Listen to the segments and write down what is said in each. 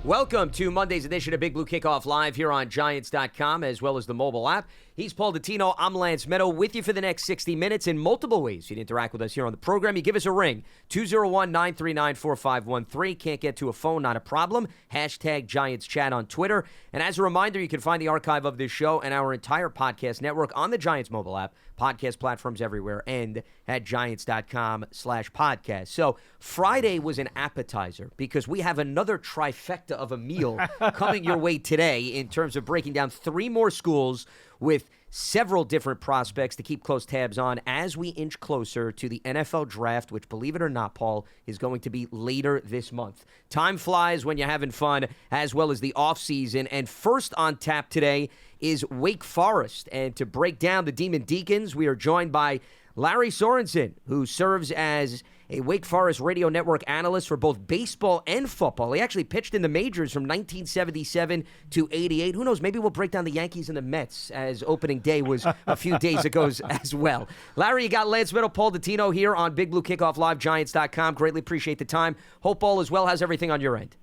Welcome to Monday's edition of Big Blue Kickoff Live here on Giants.com as well as the mobile app. He's Paul Dottino. I'm Lance Medow with you for the next 60 minutes in multiple ways. You'd interact with us here on the program. You give us a ring, 201-939-4513. Can't get to a phone, not a problem. Hashtag Giants Chat on Twitter. And as a reminder, you can find the archive of this show and our entire podcast network on the Giants mobile app, podcast platforms everywhere, and at Giants.com/podcast. So Friday was an appetizer because we have another trifecta of a meal coming your way today in terms of breaking down three more schools with several different prospects to keep close tabs on as we inch closer to the NFL draft, which, believe it or not, Paul, is going to be later this month. Time flies when you're having fun, as well as the offseason. And first on tap today is Wake Forest. And to break down the Demon Deacons, we are joined by Lary Sorensen, who serves as a Wake Forest Radio Network analyst for both baseball and football. He actually pitched in the majors from 1977 to 88. Who knows, maybe we'll break down the Yankees and the Mets, as opening day was a few days ago as well. Larry, you got Lance Medow, Paul Dottino here on Big Blue Kickoff Live, Giants.com. Greatly appreciate the time. Hope all is well. How's everything on your end?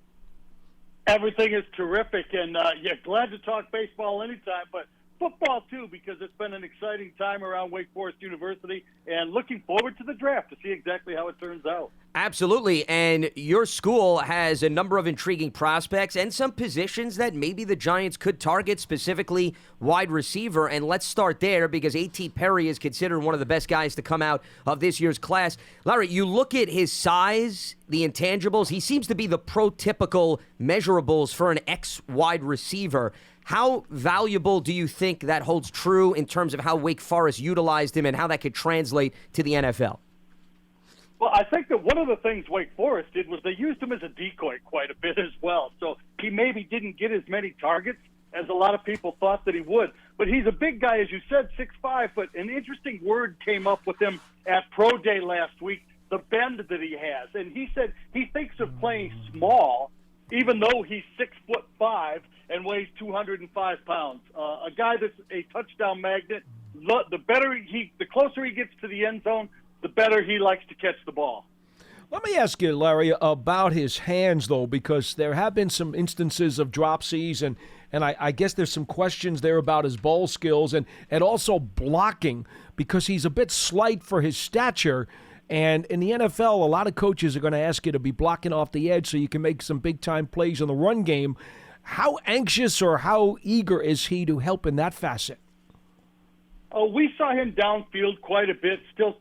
Everything is terrific, and glad to talk baseball anytime, but football too, because it's been an exciting time around Wake Forest University, and looking forward to the draft to see exactly how it turns out. Absolutely, and your school has a number of intriguing prospects and some positions that maybe the Giants could target, specifically wide receiver, and let's start there because A.T. Perry is considered one of the best guys to come out of this year's class. Larry, you look at his size, the intangibles, he seems to be the prototypical measurables for an ex-wide receiver. How valuable do you think that holds true in terms of how Wake Forest utilized him and how that could translate to the NFL? Well, I think that one of the things Wake Forest did was they used him as a decoy quite a bit as well. So he maybe didn't get as many targets as a lot of people thought that he would. But he's a big guy, as you said, 6'5", but an interesting word came up with him at Pro Day last week, the bend that he has. And he said he thinks of playing small, even though he's 6'5" and weighs 205 pounds. A guy that's a touchdown magnet. The closer he gets to the end zone, the better he likes to catch the ball. Let me ask you, Larry, about his hands, though, because there have been some instances of dropsies, and I guess there's some questions there about his ball skills and also blocking, because he's a bit slight for his stature. And in the NFL, a lot of coaches are going to ask you to be blocking off the edge so you can make some big-time plays in the run game. How anxious or how eager is he to help in that facet? We saw him downfield quite a bit, still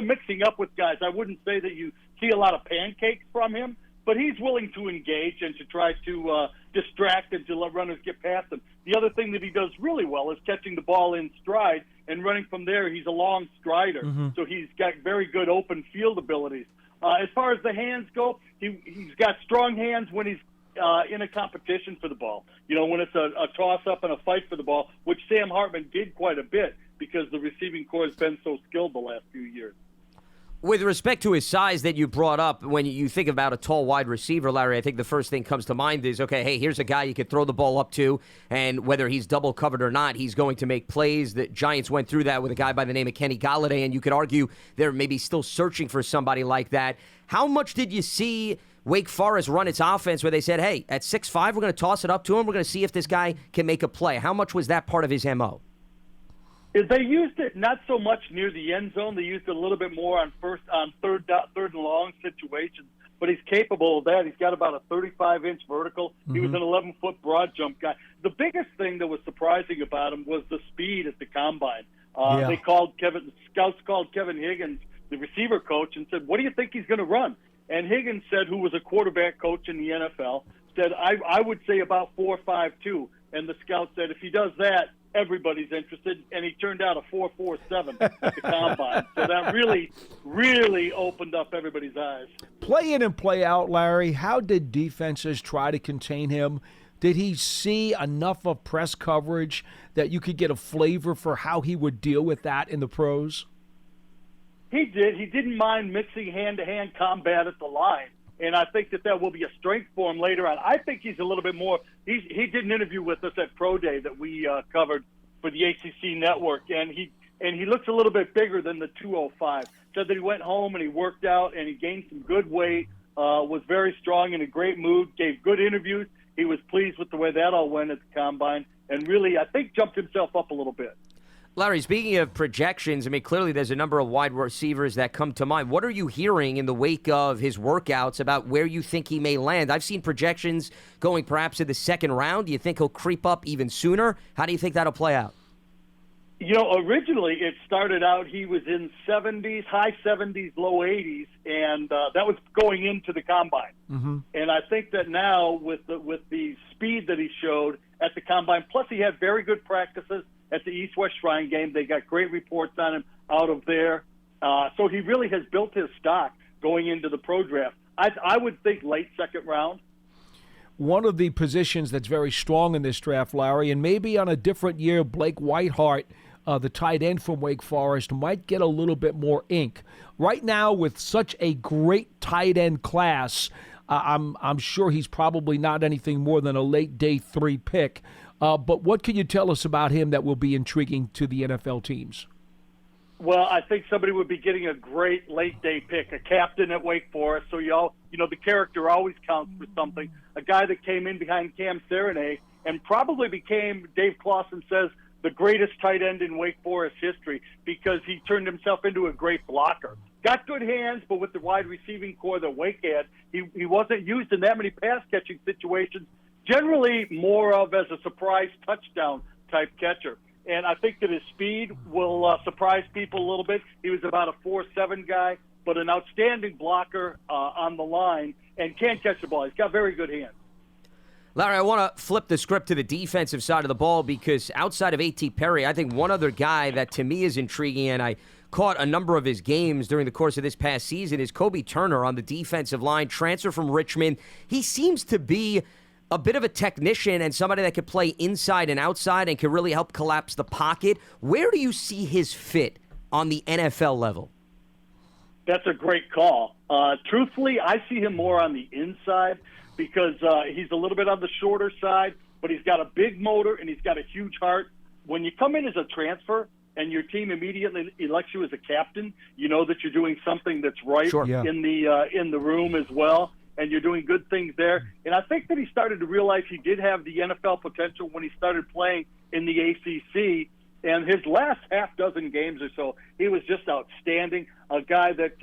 mixing up with guys. I wouldn't say that you see a lot of pancakes from him, but he's willing to engage and to try to distract and to let runners get past him. The other thing that he does really well is catching the ball in stride and running from there. He's a long strider, so he's got very good open field abilities. As far as the hands go, he's got strong hands when he's in a competition for the ball. You know, when it's a toss-up and a fight for the ball, which Sam Hartman did quite a bit because the receiving corps has been so skilled the last few years. With respect to his size that you brought up, when you think about a tall wide receiver, Larry, I think the first thing comes to mind is, okay, hey, here's a guy you could throw the ball up to, and whether he's double covered or not, he's going to make plays. The Giants went through that with a guy by the name of Kenny Golladay, and you could argue they're maybe still searching for somebody like that. How much did you see Wake Forest run its offense where they said, hey, at 6'5", we're going to toss it up to him, we're going to see if this guy can make a play? How much was that part of his MO? They used it not so much near the end zone. They used it a little bit more on third and long situations. But he's capable of that. He's got about a 35-inch vertical. He was an 11-foot broad jump guy. The biggest thing that was surprising about him was the speed at the combine. Scouts called Kevin Higgins, the receiver coach, and said, "What do you think he's going to run?" And Higgins said, who was a quarterback coach in the NFL, said, I would say about 4.52. And the scout said, if he does that, everybody's interested. And he turned out a 4.47 at the combine. So that really, really opened up everybody's eyes. Play in and play out, Larry. How did defenses try to contain him? Did he see enough of press coverage that you could get a flavor for how he would deal with that in the pros? He did. He didn't mind mixing hand-to-hand combat at the line, and I think that will be a strength for him later on. I think he's a little bit more. He did an interview with us at Pro Day that we covered for the ACC network, and he looks a little bit bigger than the 205. Said that he went home and he worked out and he gained some good weight, was very strong, in a great mood, gave good interviews. He was pleased with the way that all went at the Combine, and really, I think, jumped himself up a little bit. Larry, speaking of projections, I mean, clearly there's a number of wide receivers that come to mind. What are you hearing in the wake of his workouts about where you think he may land? I've seen projections going perhaps in the second round. Do you think he'll creep up even sooner? How do you think that'll play out? Originally it started out he was in 70s, high 70s, low 80s, and that was going into the Combine. Mm-hmm. And I think that now with the speed that he showed at the Combine, plus he had very good practices at the East-West Shrine game. They got great reports on him out of there. So he really has built his stock going into the pro draft. I would think late second round. One of the positions that's very strong in this draft, Larry, and maybe on a different year, Blake Whiteheart, the tight end from Wake Forest, might get a little bit more ink. Right now, with such a great tight end class, I'm sure he's probably not anything more than a late day 3 pick. But what can you tell us about him that will be intriguing to the NFL teams? Well, I think somebody would be getting a great late-day pick, a captain at Wake Forest. So, the character always counts for something. A guy that came in behind Cam Serenay and probably became, Dave Clawson says, the greatest tight end in Wake Forest history because he turned himself into a great blocker. Got good hands, but with the wide receiving core that Wake had, he wasn't used in that many pass-catching situations, generally more of as a surprise touchdown type catcher. And I think that his speed will surprise people a little bit. He was about a 4.7 guy, but an outstanding blocker on the line and can catch the ball. He's got very good hands. Larry, I want to flip the script to the defensive side of the ball because outside of A.T. Perry, I think one other guy that to me is intriguing, and I caught a number of his games during the course of this past season, is Kobe Turner on the defensive line, transfer from Richmond. He seems to be a bit of a technician and somebody that could play inside and outside and can really help collapse the pocket. Where do you see his fit on the NFL level? That's a great call. Truthfully, I see him more on the inside because he's a little bit on the shorter side, but he's got a big motor and he's got a huge heart. When you come in as a transfer and your team immediately elects you as a captain, you know that you're doing something that's right in the room as well, and you're doing good things there. And I think that he started to realize he did have the NFL potential when he started playing in the ACC. And his last half dozen games or so, he was just outstanding. A guy that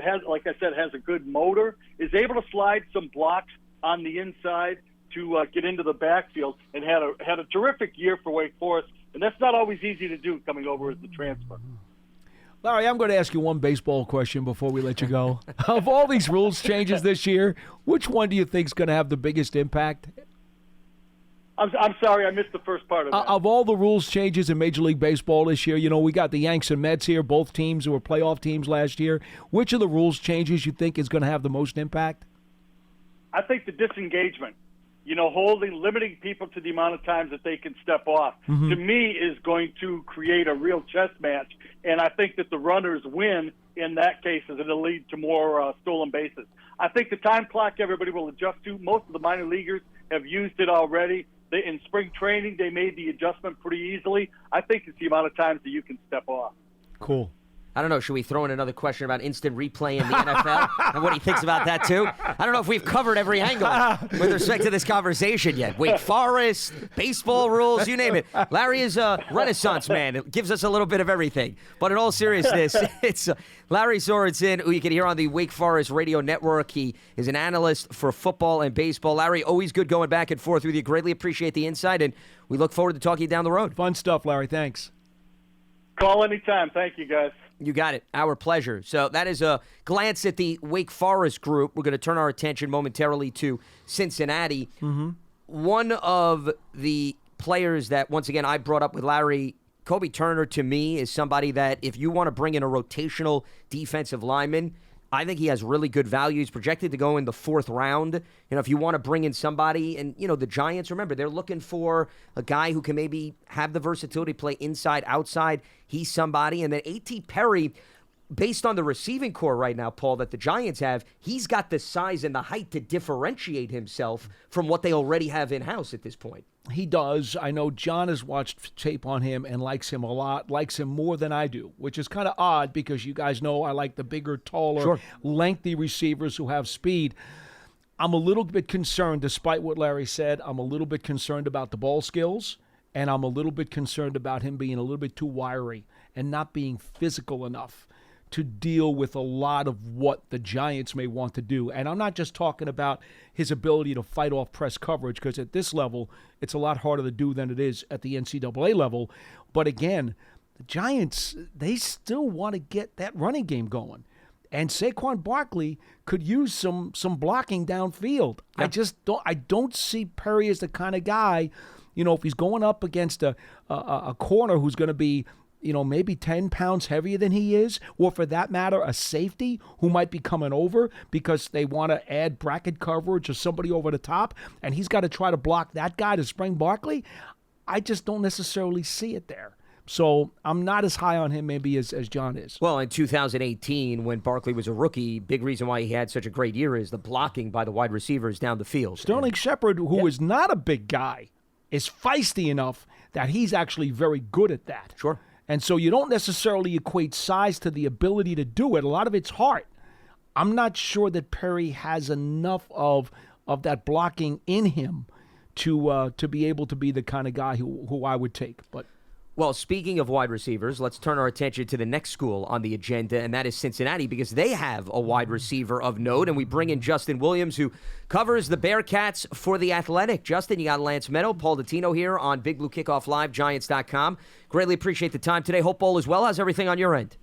has, like I said, has a good motor, is able to slide some blocks on the inside to get into the backfield, and had a terrific year for Wake Forest. And that's not always easy to do coming over as the transfer. Larry, I'm going to ask you one baseball question before we let you go. Of all these rules changes this year, which one do you think is going to have the biggest impact? I'm sorry, I missed the first part of that. Of all the rules changes in Major League Baseball this year, we got the Yanks and Mets here, both teams who were playoff teams last year. Which of the rules changes you think is going to have the most impact? I think the disengagement, limiting people to the amount of times that they can step off, to me is going to create a real chess match. And I think that the runners win in that case, as it'll lead to more stolen bases. I think the time clock everybody will adjust to. Most of the minor leaguers have used it already. In spring training, they made the adjustment pretty easily. I think it's the amount of times that you can step off. Cool. I don't know. Should we throw in another question about instant replay in the NFL and what he thinks about that, too? I don't know if we've covered every angle with respect to this conversation yet. Wake Forest, baseball rules, you name it. Larry is a Renaissance man. It gives us a little bit of everything. But in all seriousness, it's Lary Sorensen, who you can hear on the Wake Forest Radio Network. He is an analyst for football and baseball. Larry, always good going back and forth with you. Greatly appreciate the insight, and we look forward to talking to you down the road. Fun stuff, Larry. Thanks. Call anytime. Thank you, guys. You got it. Our pleasure. So that is a glance at the Wake Forest group. We're going to turn our attention momentarily to Cincinnati. One of the players that, once again, I brought up with Larry, Kobe Turner, to me, is somebody that if you want to bring in a rotational defensive lineman, I think he has really good value. He's projected to go in the 4th round. If you want to bring in somebody, and, the Giants, remember, they're looking for a guy who can maybe have the versatility, play inside, outside. He's somebody. And then A.T. Perry, based on the receiving core right now, Paul, that the Giants have, he's got the size and the height to differentiate himself from what they already have in-house at this point. He does. I know John has watched tape on him and likes him a lot, likes him more than I do, which is kind of odd because you guys know I like the bigger, taller, lengthy receivers who have speed. I'm a little bit concerned, despite what Larry said, I'm a little bit concerned about the ball skills, and I'm a little bit concerned about him being a little bit too wiry and not being physical enough to deal with a lot of what the Giants may want to do. And I'm not just talking about his ability to fight off press coverage, because at this level, it's a lot harder to do than it is at the NCAA level. But again, the Giants, they still want to get that running game going. And Saquon Barkley could use some blocking downfield. Yeah. I don't see Perry as the kind of guy, if he's going up against a corner who's going to be, maybe 10 pounds heavier than he is, or for that matter, a safety who might be coming over because they want to add bracket coverage or somebody over the top, and he's got to try to block that guy to spring Barkley. I just don't necessarily see it there. So I'm not as high on him maybe as John is. Well, in 2018, when Barkley was a rookie, big reason why he had such a great year is the blocking by the wide receivers down the field. Sterling Shepard, who is not a big guy, is feisty enough that he's actually very good at that. Sure. And so you don't necessarily equate size to the ability to do it. A lot of it's heart. I'm not sure that Perry has enough of that blocking in him to be able to be the kind of guy who I would take. But well, speaking of wide receivers, let's turn our attention to the next school on the agenda, and that is Cincinnati, because they have a wide receiver of note, and we bring in Justin Williams, who covers the Bearcats for The Athletic. Justin, you got Lance Medow, Paul Dottino here on Big Blue Kickoff Live, Giants.com. Greatly appreciate the time today. Hope all is well. How's everything on your end?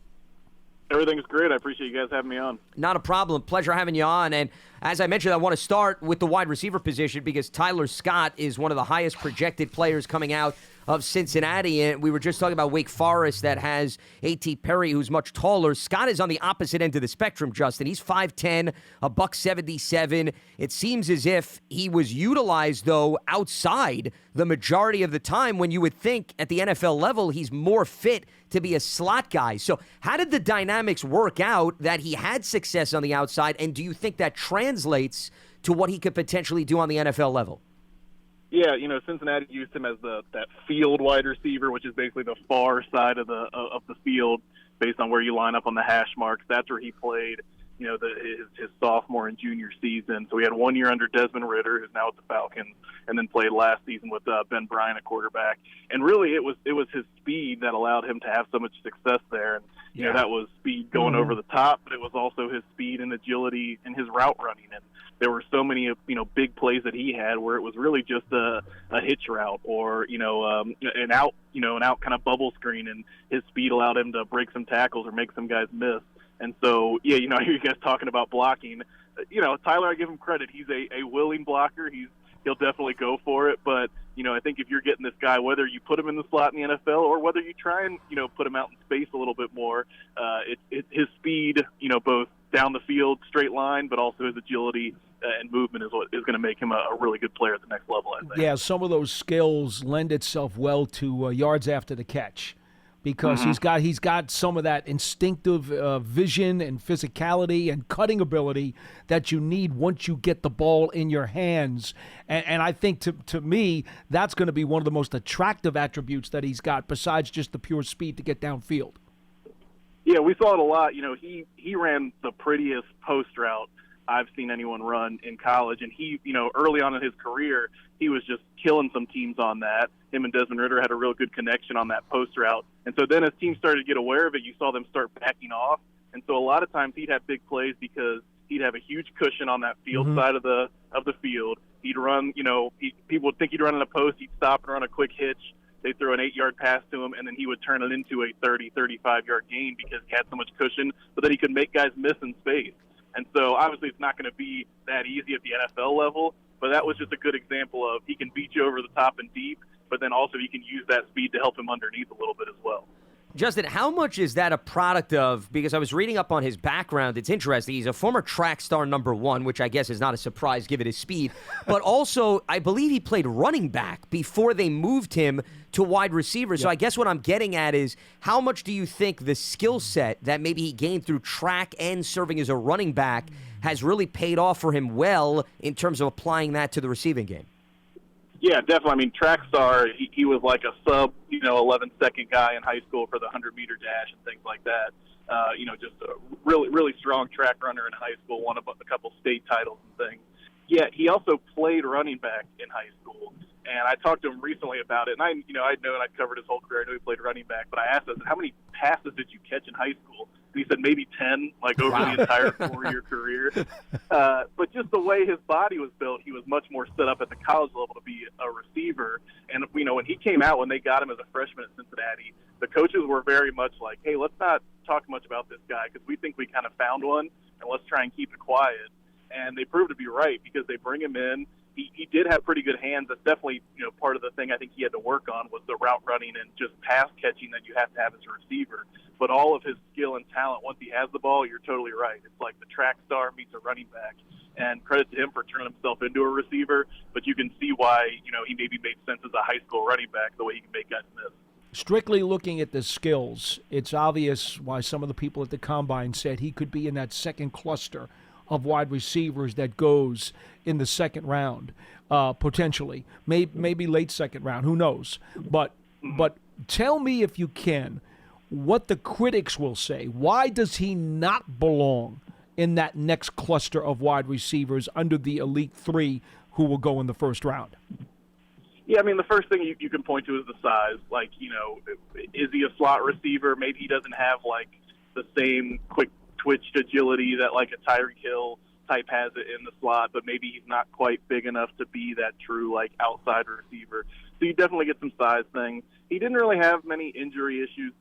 Everything's great. I appreciate you guys having me on. Not a problem. Pleasure having you on. And as I mentioned, I want to start with the wide receiver position because Tyler Scott is one of the highest projected players coming out of Cincinnati. And we were just talking about Wake Forest that has A.T. Perry, who's much taller. Scott is on the opposite end of the spectrum, Justin. He's 5'10", a $177. It seems as if he was utilized, though, outside the majority of the time, when you would think at the NFL level he's more fit to be a slot guy. So how did the dynamics work out that he had success on the outside, and do you think that translates to what he could potentially do on the NFL level? Yeah, Cincinnati used him as that field wide receiver, which is basically the far side of the field based on where you line up on the hash marks. That's where he played, his sophomore and junior season. So he had 1 year under Desmond Ridder, who's now with the Falcons, and then played last season with Ben Bryant at quarterback. And really, it was his speed that allowed him to have so much success there. And that was speed going over the top, but it was also his speed and agility and his route running. And there were so many big plays that he had where it was really just a hitch route or an out kind of bubble screen, and his speed allowed him to break some tackles or make some guys miss. And so, I hear you guys talking about blocking. Tyler, I give him credit. He's a willing blocker. He'll definitely go for it. But, I think if you're getting this guy, whether you put him in the slot in the NFL or whether you try and, put him out in space a little bit more, his speed, both down the field, straight line, but also his agility and movement is what is going to make him a really good player at the next level, I think. Yeah, some of those skills lend itself well to yards after the catch, because he's got some of that instinctive vision and physicality and cutting ability that you need once you get the ball in your hands. And I think to me, that's going to be one of the most attractive attributes that he's got, besides just the pure speed to get downfield. Yeah, we saw it a lot. He ran the prettiest post route I've seen anyone run in college. And he, early on in his career, he was just killing some teams on that. Him and Desmond Ridder had a real good connection on that post route. And so then as teams started to get aware of it, you saw them start backing off. And so a lot of times he'd have big plays because he'd have a huge cushion on that field side of the field. He'd run, people would think he'd run in a post. He'd stop and run a quick hitch. They'd throw an 8-yard pass to him, and then he would turn it into a 30, 35-yard gain because he had so much cushion, but then he could make guys miss in space. And so obviously it's not going to be that easy at the NFL level, but that was just a good example of he can beat you over the top and deep, but then also he can use that speed to help him underneath a little bit as well. Justin, how much is that a product of, because I was reading up on his background, it's interesting, he's a former track star #1, which I guess is not a surprise given his speed, but also I believe he played running back before they moved him to wide receiver. So I guess what I'm getting at is, how much do you think the skill set that maybe he gained through track and serving as a running back has really paid off for him well in terms of applying that to the receiving game? Yeah, definitely. I mean, track star, he was like a sub, 11-second guy in high school for the 100-meter dash and things like that. Just a really, really strong track runner in high school, won a couple state titles and things. Yet he also played running back in high school. And I talked to him recently about it, and I'd known I'd covered his whole career. I knew he played running back, but I asked him, how many passes did you catch in high school? And he said maybe 10, over the entire 4-year career. But just the way his body was built, he was much more set up at the college level to be a receiver. And, when he came out, when they got him as a freshman at Cincinnati, the coaches were very much like, hey, let's not talk much about this guy because we think we kind of found one, and let's try and keep it quiet. And they proved to be right because they bring him in. He did have pretty good hands. That's definitely, part of the thing I think he had to work on was the route running and just pass catching that you have to have as a receiver. But all of his skill and talent, once he has the ball, you're totally right. It's like the track star meets a running back. And credit to him for turning himself into a receiver. But you can see why, he maybe made sense as a high school running back, the way he can make guys miss. Strictly looking at the skills, it's obvious why some of the people at the Combine said he could be in that second cluster of wide receivers that goes in the second round, potentially. Maybe late second round, who knows? But tell me, if you can, what the critics will say. Why does he not belong in that next cluster of wide receivers under the elite 3 who will go in the first round? Yeah, I mean, the first thing you can point to is the size. Is he a slot receiver? Maybe he doesn't have, the same quick twitched agility that a Tyreek Hill type has it in the slot, but maybe he's not quite big enough to be that true outside receiver. So you definitely get some size things. He didn't really have many injury issues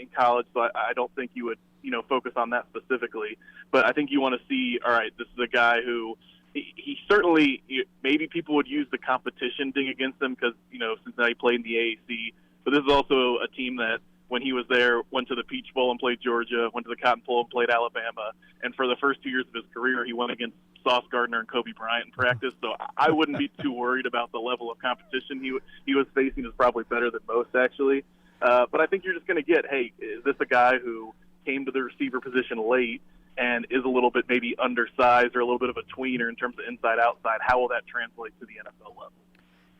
in college, so I don't think you would focus on that specifically. But I think you want to see, all right, this is a guy who he certainly, maybe people would use the competition ding against him because Cincinnati played in the AAC, but this is also a team that, when he was there, went to the Peach Bowl and played Georgia, went to the Cotton Bowl and played Alabama, and for the first 2 years of his career, he went against Sauce Gardner and Kobe Bryant in practice, so I wouldn't be too worried about the level of competition he was facing. Is probably better than most, actually. But I think you're just going to get, hey, is this a guy who came to the receiver position late and is a little bit maybe undersized or a little bit of a tweener in terms of inside-outside? How will that translate to the NFL level?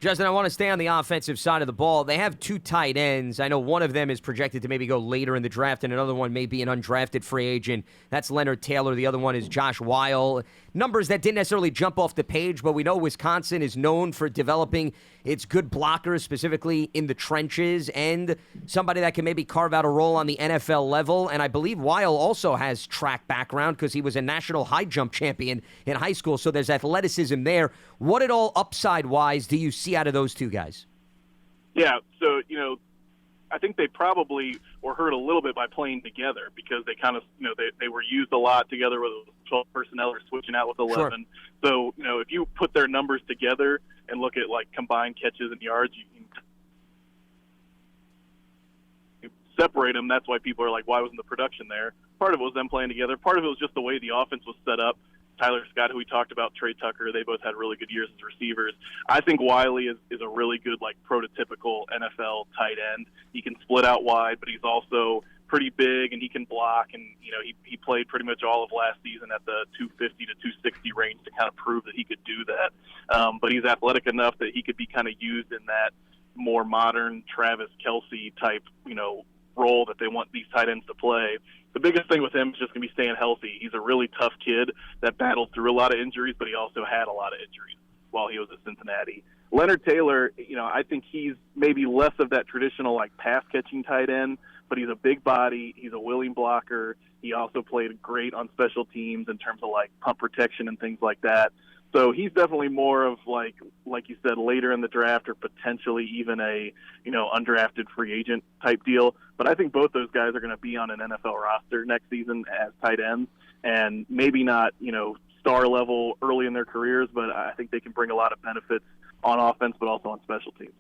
Justin, I want to stay on the offensive side of the ball. They have 2 tight ends. I know one of them is projected to maybe go later in the draft, and another one may be an undrafted free agent. That's Leonard Taylor. The other one is Josh Weil. Numbers that didn't necessarily jump off the page, but we know Wisconsin is known for developing its good blockers, specifically in the trenches, and somebody that can maybe carve out a role on the NFL level. And I believe Weil also has track background because he was a national high jump champion in high school, so there's athleticism there. What at all upside-wise do you see out of those 2 guys? Yeah, so, I think they probably were hurt a little bit by playing together because they kind of, they were used a lot together with 12 personnel or switching out with 11. Sure. So, if you put their numbers together and look at, combined catches and yards, you can separate them. That's why people are like, why wasn't the production there? Part of it was them playing together. Part of it was just the way the offense was set up. Tyler Scott, who we talked about, Trey Tucker, they both had really good years as receivers. I think Wiley is a really good, prototypical NFL tight end. He can split out wide, but he's also pretty big, and he can block. And, he played pretty much all of last season at the 250 to 260 range to kind of prove that he could do that. But he's athletic enough that he could be kind of used in that more modern Travis Kelce type, role that they want these tight ends to play. The biggest thing with him is just going to be staying healthy. He's a really tough kid that battled through a lot of injuries, but he also had a lot of injuries while he was at Cincinnati. Leonard Taylor, I think he's maybe less of that traditional pass-catching tight end, but he's a big body. He's a willing blocker. He also played great on special teams in terms of punt protection and things like that. So he's definitely more of like you said, later in the draft or potentially even a, undrafted free agent type deal. But I think both those guys are going to be on an NFL roster next season as tight ends, and maybe not, star level early in their careers, but I think they can bring a lot of benefits on offense, but also on special teams.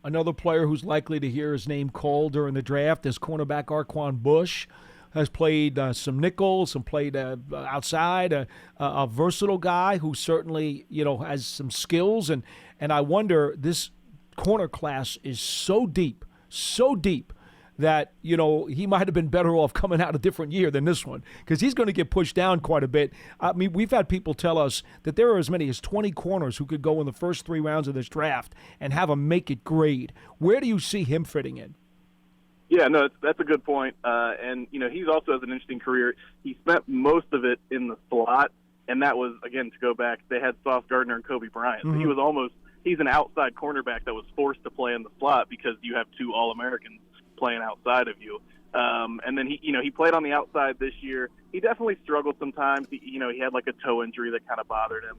Another player who's likely to hear his name called during the draft is cornerback Arquan Bush. Has played some nickel, some played outside, a versatile guy who certainly, has some skills. And I wonder, this corner class is so deep, that, he might have been better off coming out a different year than this one, because he's going to get pushed down quite a bit. I mean, we've had people tell us that there are as many as 20 corners who could go in the first 3 rounds of this draft and have a make-it grade. Where do you see him fitting in? Yeah, no, that's a good point. And, he's also has an interesting career. He spent most of it in the slot, and that was, again, to go back, they had Sauce Gardner and Kobe Bryant. Mm-hmm. So he's an outside cornerback that was forced to play in the slot because you have 2 All-Americans playing outside of you. And then he played on the outside this year. He definitely struggled sometimes. He had like a toe injury that kind of bothered him.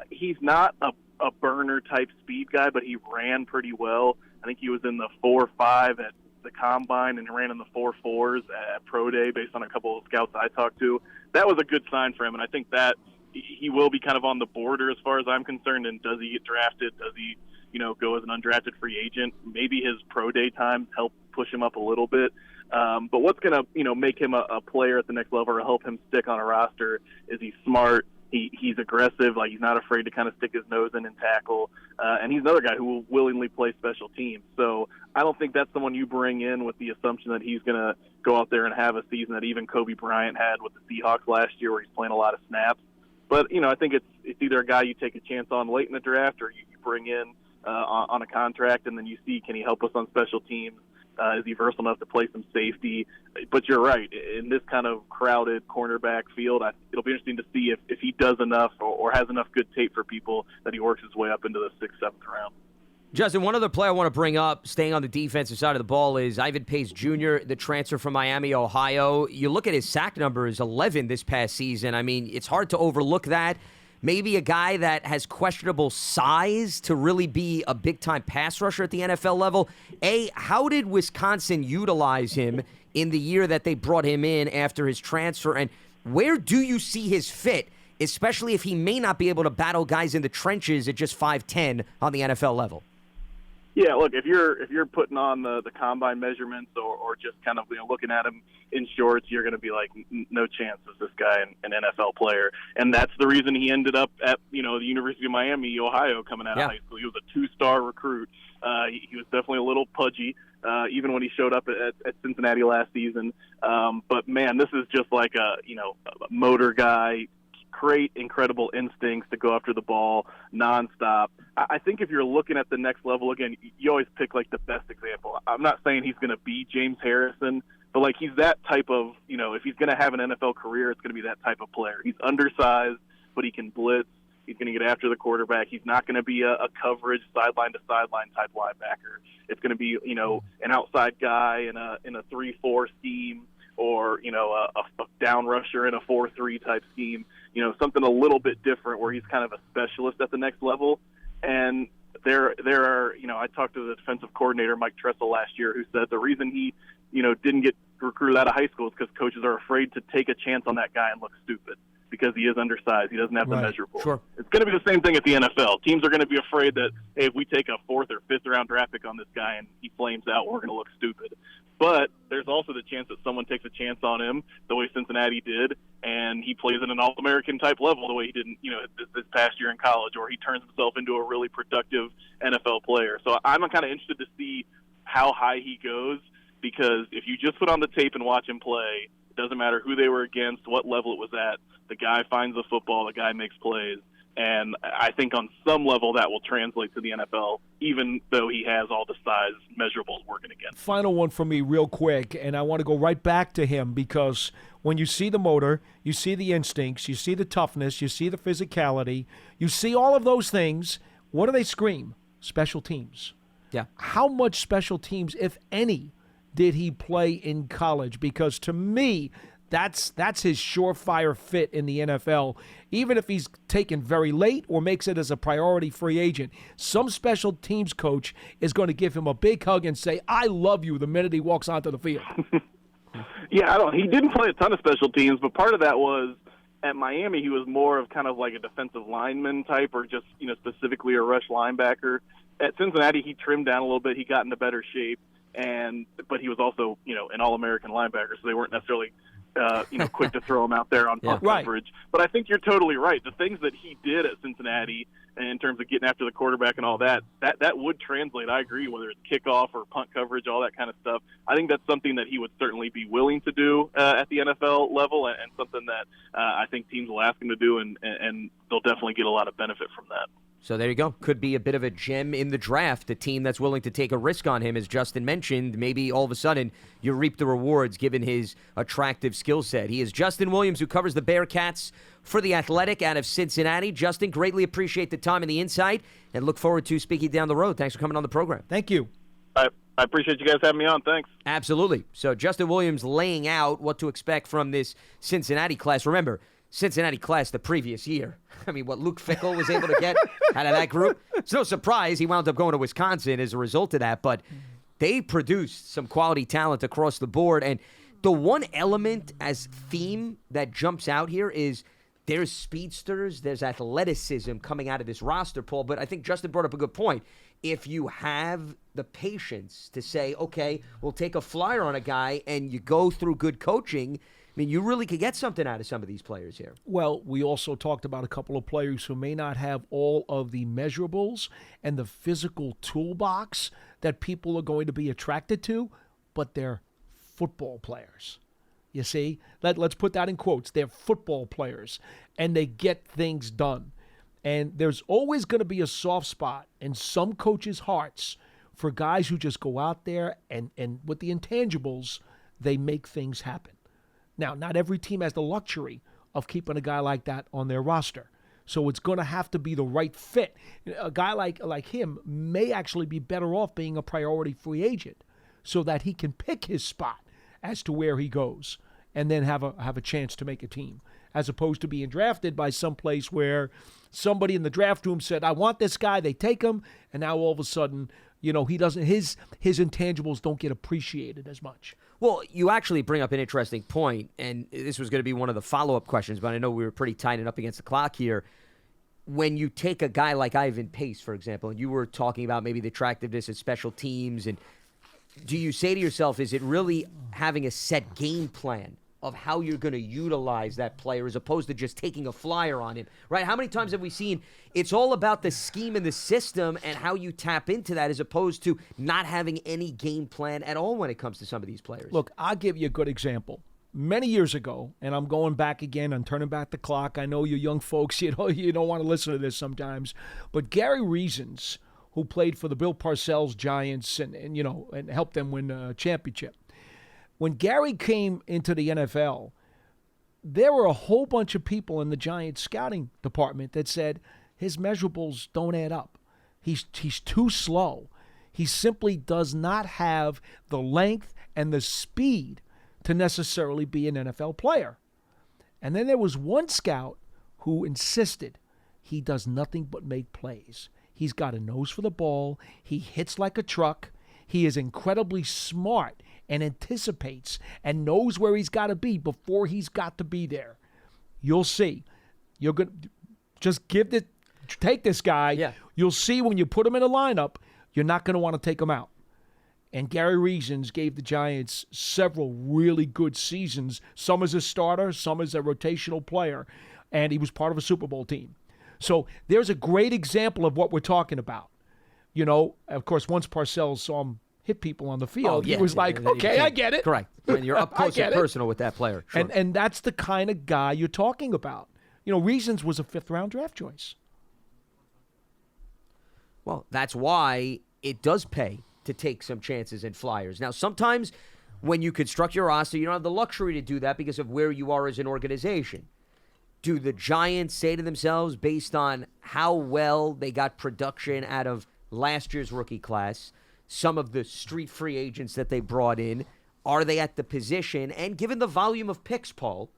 He's not a burner type speed guy, but he ran pretty well. I think he was in the 4.5 at the combine and ran in the 4.4s at pro day based on a couple of scouts I talked to. That was a good sign for him, and I think that he will be kind of on the border as far as I'm concerned. And does he get drafted? Does he go as an undrafted free agent? Maybe his pro day times help push him up a little bit. But what's going to make him a player at the next level or help him stick on a roster is he's smart. He's aggressive, like he's not afraid to kind of stick his nose in and tackle. And he's another guy who will willingly play special teams. So I don't think that's someone you bring in with the assumption that he's going to go out there and have a season that even Kobe Bryant had with the Seahawks last year where he's playing a lot of snaps. But, I think it's either a guy you take a chance on late in the draft or you bring in on a contract, and then you see, can he help us on special teams? Is he versatile enough to play some safety? But you're right. In this kind of crowded cornerback field, it'll be interesting to see if he does enough or has enough good tape for people that he works his way up into the 6th, 7th round. Justin, one other player I want to bring up, staying on the defensive side of the ball, is Ivan Pace Jr., the transfer from Miami, Ohio. You look at his sack numbers, 11 this past season. I mean, it's hard to overlook that. Maybe a guy that has questionable size to really be a big-time pass rusher at the NFL level. How did Wisconsin utilize him in the year that they brought him in after his transfer? And where do you see his fit, especially if he may not be able to battle guys in the trenches at just 5'10" on the NFL level? Yeah, look, if you're putting on the combine measurements or just kind of looking at him in shorts, you're going to be like, no chance is this guy an NFL player. And that's the reason he ended up at the University of Miami, Ohio, coming out of high school. He was a 2-star recruit. He was definitely a little pudgy, even when he showed up at Cincinnati last season. But man, this is just like a motor guy. Great, incredible instincts to go after the ball nonstop. I think if you're looking at the next level, again, you always pick like the best example. I'm not saying he's going to be James Harrison, but like he's that type of, if he's going to have an NFL career, it's going to be that type of player. He's undersized, but he can blitz. He's going to get after the quarterback. He's not going to be a coverage sideline to sideline type linebacker. It's going to be, an outside guy in a 3-4 scheme, or, a down rusher in a 4-3 type scheme, something a little bit different where he's kind of a specialist at the next level. And there are, I talked to the defensive coordinator, Mike Tressel, last year, who said the reason he, didn't get recruited out of high school is because coaches are afraid to take a chance on that guy and look stupid because he is undersized. He doesn't have the measurables. Sure. It's going to be the same thing at the NFL. Teams are going to be afraid that, hey, if we take a 4th or 5th round draft pick on this guy and he flames out, we're going to look stupid. But there's also the chance that someone takes a chance on him the way Cincinnati did, and he plays at an All-American type level the way he did this past year in college, or he turns himself into a really productive NFL player. So I'm kind of interested to see how high he goes, because if you just put on the tape and watch him play, it doesn't matter who they were against, what level it was at, the guy finds the football, the guy makes plays. And I think on some level that will translate to the NFL, even though he has all the size measurables working against. Final one for me real quick, and I want to go right back to him, because when you see the motor, you see the instincts, you see the toughness, you see the physicality, you see all of those things, what do they scream? Special teams. Yeah. How much special teams, if any, did he play in college? Because to me, that's his surefire fit in the NFL. Even if he's taken very late or makes it as a priority free agent, some special teams coach is going to give him a big hug and say, I love you, the minute he walks onto the field. Yeah, he didn't play a ton of special teams, but part of that was at Miami, he was more of kind of like a defensive lineman type, or just, specifically a rush linebacker. at Cincinnati, he trimmed down a little bit. He got into better shape, but he was also, an All-American linebacker, so they weren't necessarily, quick to throw him out there on punt coverage. But I think you're totally right. The things that he did at Cincinnati in terms of getting after the quarterback and all that would translate. I agree, whether it's kickoff or punt coverage, all that kind of stuff. I think that's something that he would certainly be willing to do at the NFL level, and something that I think teams will ask him to do, and they'll definitely get a lot of benefit from that. So there you go. Could be a bit of a gem in the draft, a team that's willing to take a risk on him, as Justin mentioned. Maybe all of a sudden you reap the rewards given his attractive skill set. He is Justin Williams, who covers the Bearcats for The Athletic out of Cincinnati. Justin, greatly appreciate the time and the insight, and look forward to speaking down the road. Thanks for coming on the program. Thank you. I appreciate you guys having me on. Thanks. Absolutely. So Justin Williams laying out what to expect from this Cincinnati class. Remember, Cincinnati class the previous year. I mean, what Luke Fickell was able to get out of that group. It's no surprise he wound up going to Wisconsin as a result of that, but they produced some quality talent across the board. And the one element as theme that jumps out here is there's speedsters, there's athleticism coming out of this roster, Paul. But I think Justin brought up a good point. If you have the patience to say, okay, we'll take a flyer on a guy, and you go through good coaching, I mean, you really could get something out of some of these players here. Well, we also talked about a couple of players who may not have all of the measurables and the physical toolbox that people are going to be attracted to, but they're football players. You see? Let's put that in quotes. They're football players, and they get things done. And there's always going to be a soft spot in some coaches' hearts for guys who just go out there and with the intangibles, they make things happen. Now, not every team has the luxury of keeping a guy like that on their roster. So it's going to have to be the right fit. A guy like him may actually be better off being a priority free agent so that he can pick his spot as to where he goes and then have a chance to make a team, as opposed to being drafted by some place where somebody in the draft room said, I want this guy, they take him, and now all of a sudden, he doesn't, his intangibles don't get appreciated as much. Well, you actually bring up an interesting point, and this was going to be one of the follow-up questions, but I know we were pretty tight and up against the clock here. When you take a guy like Ivan Pace, for example, and you were talking about maybe the attractiveness of special teams, and do you say to yourself, is it really having a set game plan of how you're going to utilize that player as opposed to just taking a flyer on him, right? How many times have we seen it's all about the scheme and the system and how you tap into that as opposed to not having any game plan at all when it comes to some of these players? Look, I'll give you a good example. Many years ago, and I'm going back again, I'm turning back the clock. I know you young folks, you don't want to listen to this sometimes, but Gary Reasons, who played for the Bill Parcells Giants and helped them win a championship. When Gary came into the NFL, there were a whole bunch of people in the Giants scouting department that said his measurables don't add up. He's too slow. He simply does not have the length and the speed to necessarily be an NFL player. And then there was one scout who insisted he does nothing but make plays. He's got a nose for the ball. He hits like a truck. He is incredibly smart and anticipates and knows where he's got to be before he's got to be there. You'll see. You're going to just take this guy. Yeah. You'll see when you put him in a lineup, you're not going to want to take him out. And Gary Reasons gave the Giants several really good seasons, some as a starter, some as a rotational player, and he was part of a Super Bowl team. So there's a great example of what we're talking about. Of course, once Parcells saw him hit people on the field, he was like, okay, I get it. Correct. When you're up close and personal with that player. Sure. And that's the kind of guy you're talking about. Reasons was a 5th-round draft choice. Well, that's why it does pay to take some chances and flyers. Now, sometimes when you construct your roster, you don't have the luxury to do that because of where you are as an organization. Do the Giants say to themselves, based on how well they got production out of last year's rookie class, some of the street free agents that they brought in, are they at the position, and given the volume of picks, Paul,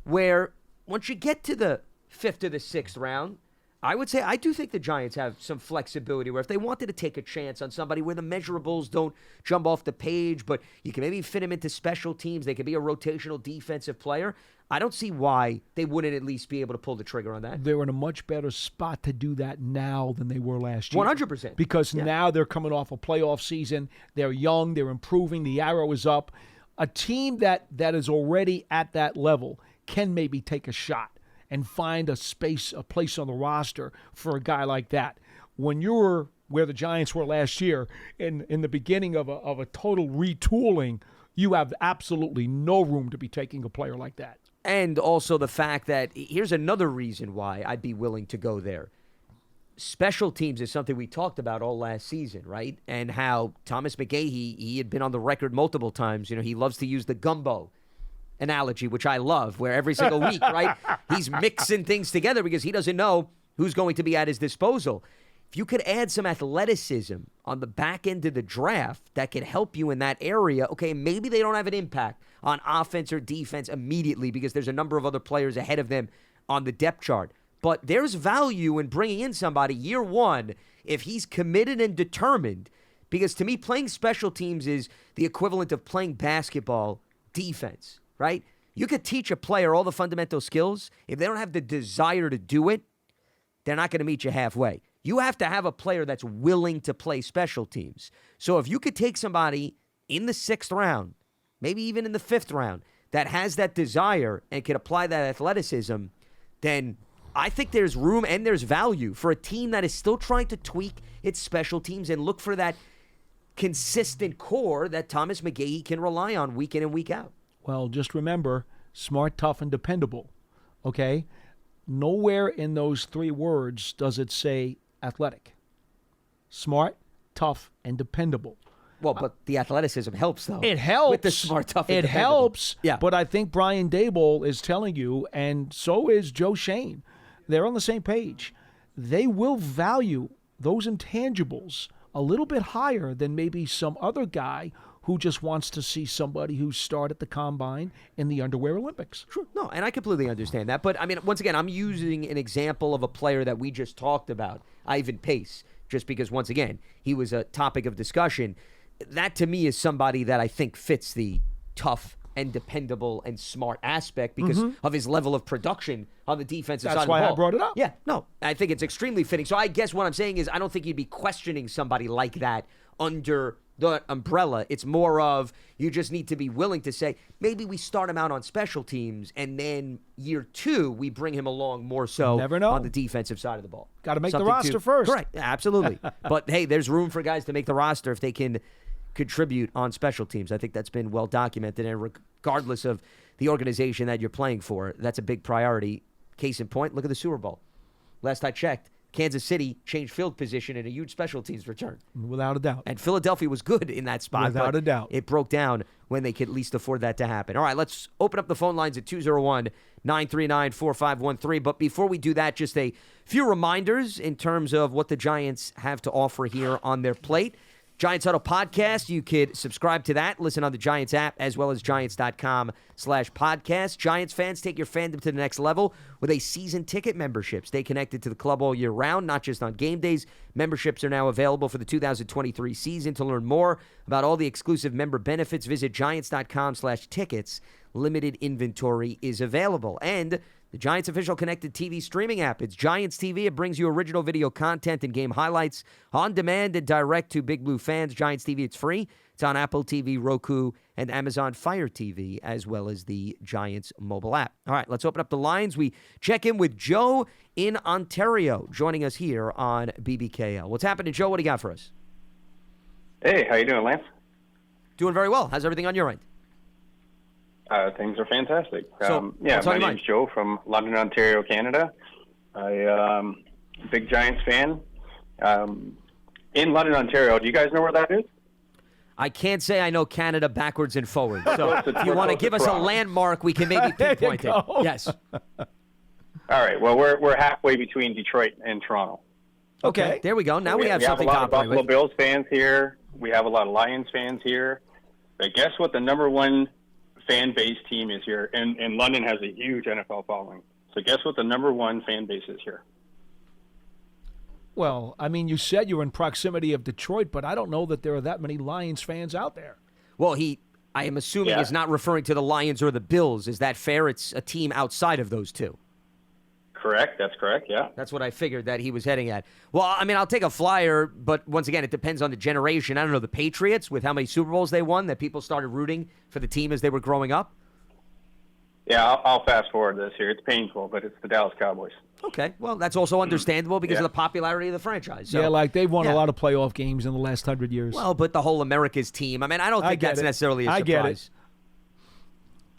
where once you get to the 5th or the 6th round, I would say I do think the Giants have some flexibility where if they wanted to take a chance on somebody where the measurables don't jump off the page, but you can maybe fit him into special teams, they could be a rotational defensive player, I don't see why they wouldn't at least be able to pull the trigger on that. They're in a much better spot to do that now than they were last year. 100%. Because now they're coming off a playoff season. They're young. They're improving. The arrow is up. A team that is already at that level can maybe take a shot and find a place on the roster for a guy like that. When you're where the Giants were last year, in the beginning of a total retooling, you have absolutely no room to be taking a player like that. And also the fact that here's another reason why I'd be willing to go there. Special teams is something we talked about all last season, right? And how Thomas McGahee, he had been on the record multiple times. He loves to use the gumbo analogy, which I love, where every single week, right, he's mixing things together because he doesn't know who's going to be at his disposal. If you could add some athleticism on the back end of the draft that could help you in that area, okay, maybe they don't have an impact on offense or defense immediately because there's a number of other players ahead of them on the depth chart. But there's value in bringing in somebody year one if he's committed and determined, because to me, playing special teams is the equivalent of playing basketball defense, right? You could teach a player all the fundamental skills. If they don't have the desire to do it, they're not going to meet you halfway. You have to have a player that's willing to play special teams. So if you could take somebody in the 6th round, maybe even in the 5th round, that has that desire and can apply that athleticism, then I think there's room and there's value for a team that is still trying to tweak its special teams and look for that consistent core that Thomas McGahee can rely on week in and week out. Well, just remember, smart, tough, and dependable, okay? Nowhere in those 3 words does it say athletic. Smart, tough, and dependable. Well, but the athleticism helps, though. It helps. With the smart, tough, and It dependable. helps. Yeah. But I think Brian Daboll is telling you, and so is Joe Shane, they're on the same page. They will value those intangibles a little bit higher than maybe some other guy who just wants to see somebody who started at the combine in the underwear Olympics. Sure. No, and I completely understand that. But, I mean, once again, I'm using an example of a player that we just talked about, Ivan Pace, just because, once again, he was a topic of discussion. That, to me, is somebody that I think fits the tough and dependable and smart aspect because of his level of production on the defensive side of the ball. That's why I brought it up. Yeah, no, I think it's extremely fitting. So I guess what I'm saying is I don't think you'd be questioning somebody like that under the umbrella. It's more of you just need to be willing to say, maybe we start him out on special teams and then year 2 we bring him along more so Never know. on the defensive side of the ball. Got to make the Something roster first. Correct, yeah, absolutely. But, hey, there's room for guys to make the roster if they can contribute on special teams. I think that's been well documented, and regardless of the organization that you're playing for, that's a big priority. Case in point, look at the Super Bowl. Last I checked, Kansas City changed field position in a huge special teams return. Without a doubt. And Philadelphia was good in that spot. Without a doubt. It broke down when they could at least afford that to happen. All right, let's open up the phone lines at 201-939-4513. But before we do that, just a few reminders in terms of what the Giants have to offer here on their plate. Giants Huddle Podcast, you could subscribe to that, listen on the Giants app, as well as Giants.com/podcast. Giants fans, take your fandom to the next level with a season ticket membership. Stay connected to the club all year round, not just on game days. Memberships are now available for the 2023 season. To learn more about all the exclusive member benefits, visit Giants.com/tickets. Limited inventory is available. And the Giants' official connected TV streaming app. It's Giants TV. It brings you original video content and game highlights on demand and direct to Big Blue fans. Giants TV, it's free. It's on Apple TV, Roku, and Amazon Fire TV, as well as the Giants mobile app. All right, let's open up the lines. We check in with Joe in Ontario, joining us here on BBKL. What's happening, Joe? What do you got for us? Hey, how you doing, Lance? Doing very well. How's everything on your end? Things are fantastic. So, my name's Joe from London, Ontario, Canada. Big Giants fan. In London, Ontario, do you guys know where that is? I can't say I know Canada backwards and forwards. So if you want to close give to us a Toronto. landmark, we can maybe pinpoint it. Yes. All right. Well, we're halfway between Detroit and Toronto. Okay. There we go. Now we have something a to lot of operate Buffalo with. Bills fans here. We have a lot of Lions fans here. But guess what the number one fan base team is here? And London has a huge NFL following. So guess what the number one fan base is here? Well, I mean, you said you're in proximity of Detroit, but I don't know that there are that many Lions fans out there. Well, I am assuming Yeah. is not referring to the Lions or the Bills. Is that fair? It's a team outside of those two. Correct. That's correct. Yeah. That's what I figured that he was heading at. Well, I mean, I'll take a flyer, but once again, it depends on the generation. I don't know, the Patriots, with how many Super Bowls they won, that people started rooting for the team as they were growing up? Yeah, I'll fast forward this here. It's painful, but it's the Dallas Cowboys. Okay, well, that's also understandable because of the popularity of the franchise. So, yeah, like they've won a lot of playoff games in the last 100 years. Well, but the whole America's team, I mean, I don't think that's necessarily a surprise. I get it.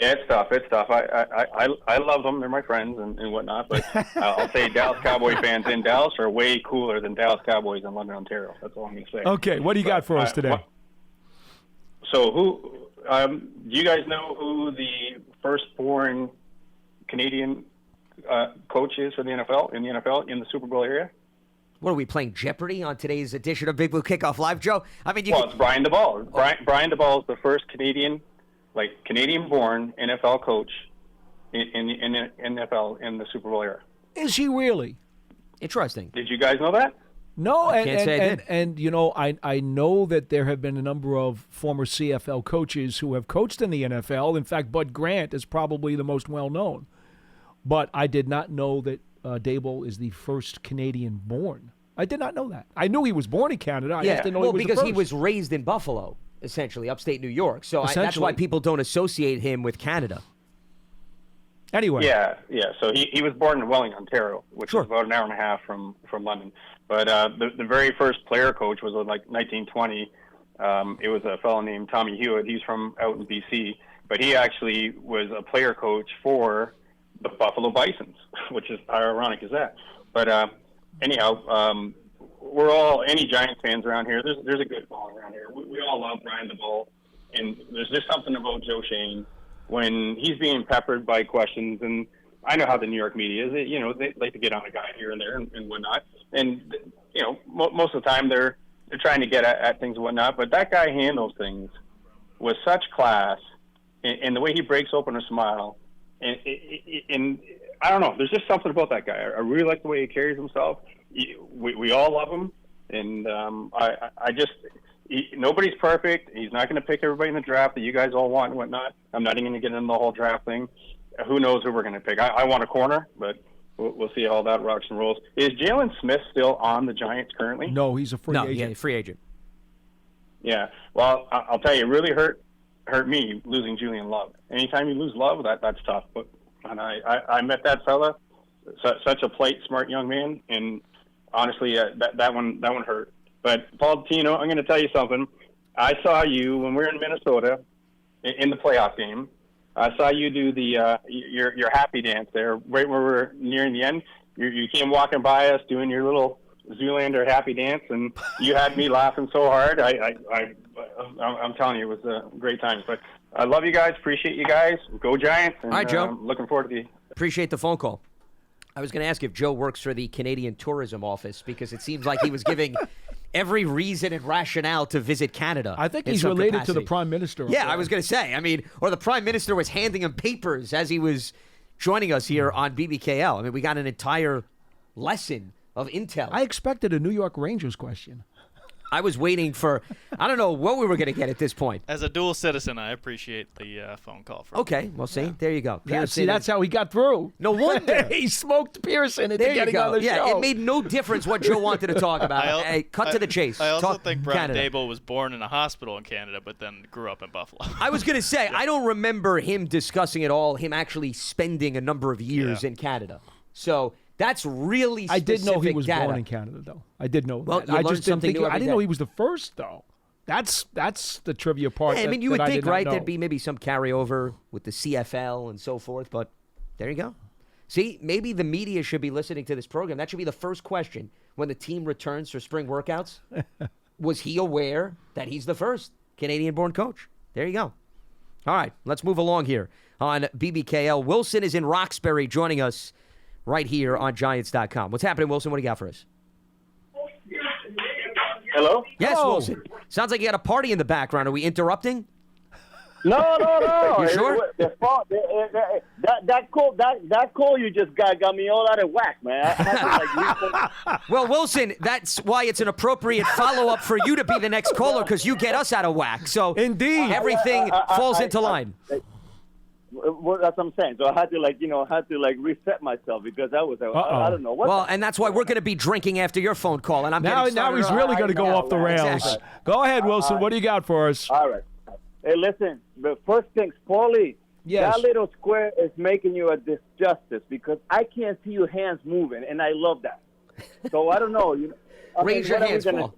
Yeah, it's tough. It's tough. I love them. They're my friends and whatnot. But I'll say Dallas Cowboy fans in Dallas are way cooler than Dallas Cowboys in London, Ontario. That's all I'm going to say. Okay, what do you got for us today? So do you guys know who the firstborn Canadian coach is for the NFL, in the Super Bowl area? What are we playing, Jeopardy on today's edition of Big Blue Kickoff Live, Joe? I mean, it's Brian Daboll. Brian Daboll is the first Canadian-born NFL coach in the NFL in the Super Bowl era. Is he really? Interesting. Did you guys know that? No, can't say I did. and you know, I know that there have been a number of former CFL coaches who have coached in the NFL. In fact, Bud Grant is probably the most well-known. But I did not know that Daboll is the first Canadian born. I did not know that. I knew he was born in Canada. I just didn't know he was because the he first. was raised in Buffalo, essentially, upstate New York. So that's why people don't associate him with Canada. Anyway. Yeah. So he was born in Welling, Ontario, which is about an hour and a half from London. But the very first player coach was like 1920. It was a fellow named Tommy Hewitt. He's from out in BC. But he actually was a player coach for the Buffalo Bisons, which is how ironic is that. But anyhow, we're all, any Giants fans around here, there's a good ball around here. We all love Brian Daboll. And there's just something about Joe Shane when he's being peppered by questions. And I know how the New York media is. They like to get on a guy here and there and whatnot. And, most of the time they're trying to get at things and whatnot. But that guy handles things with such class, and the way he breaks open a smile. And I don't know. There's just something about that guy. I really like the way he carries himself. We all love him, and nobody's perfect. He's not going to pick everybody in the draft that you guys all want and whatnot. I'm not even going to get into the whole draft thing. Who knows who we're going to pick? I want a corner, but we'll see how that rocks and rolls. Is Jalen Smith still on the Giants currently? No, he's a free agent. Yeah, free agent. Yeah. Well, I'll tell you, it really hurt me losing Julian Love. Anytime you lose Love, that's tough. And I met that fella, such a polite, smart young man, and honestly, that one hurt. But Paul Dottino, I'm going to tell you something. I saw you when we were in Minnesota in the playoff game. I saw you do the your happy dance there, right where we're nearing the end. You came walking by us doing your little Zoolander happy dance, and you had me laughing so hard. I'm telling you, it was a great time. But I love you guys. Appreciate you guys. Go Giants. And, all right, Joe. Looking forward to Appreciate the phone call. I was going to ask if Joe works for the Canadian Tourism Office because it seems like he was giving every reason and rationale to visit Canada. I think he's related to the Prime Minister. Yeah, I was going to say. I mean, or the Prime Minister was handing him papers as he was joining us here on BBKL. I mean, we got an entire lesson of intel. I expected a New York Rangers question. I was waiting for, I don't know what we were going to get at this point. As a dual citizen, I appreciate the phone call. Okay, well, see, there you go. That's how he got through. No wonder. He smoked Pearson into there getting on the show. It made no difference what Joe wanted to talk about. Cut to the chase. I also Talk think Brian Canada. Daboll was born in a hospital in Canada, but then grew up in Buffalo. I was going to say, I don't remember him discussing at all, him actually spending a number of years in Canada. So that's really specific I did know he was data. born in Canada, though. I did know Well, that. you I learn just didn't something think new I every didn't know day. he was the first, though. That's the trivia part. Yeah, I mean, you would that I think, did not right, know. there'd be maybe some carryover with the CFL and so forth, but there you go. See, maybe the media should be listening to this program. That should be the first question when the team returns for spring workouts. Was he aware that he's the first Canadian-born coach? There you go. All right, let's move along here on BBKL. Wilson is in Roxbury joining us right here on Giants.com. What's happening, Wilson? What do you got for us? Hello? Yes, Hello. Wilson. Sounds like you got a party in the background. Are we interrupting? No. You sure? That call you just got me all out of whack, man. I had to, Well, Wilson, that's why it's an appropriate follow-up for you to be the next caller, because you get us out of whack. So Indeed. everything falls into line. Well, that's what I'm saying. So I had to reset myself because I was I don't know what. Well, and that's why we're going to be drinking after your phone call. And I'm now he's really going to go off the rails. Exactly. Go ahead, Wilson. What do you got for us? All right. Hey, listen. The first things, Paulie. Yes. That little square is making you a disjustice because I can't see your hands moving, and I love that. So I don't know. Raise your hands, Paul.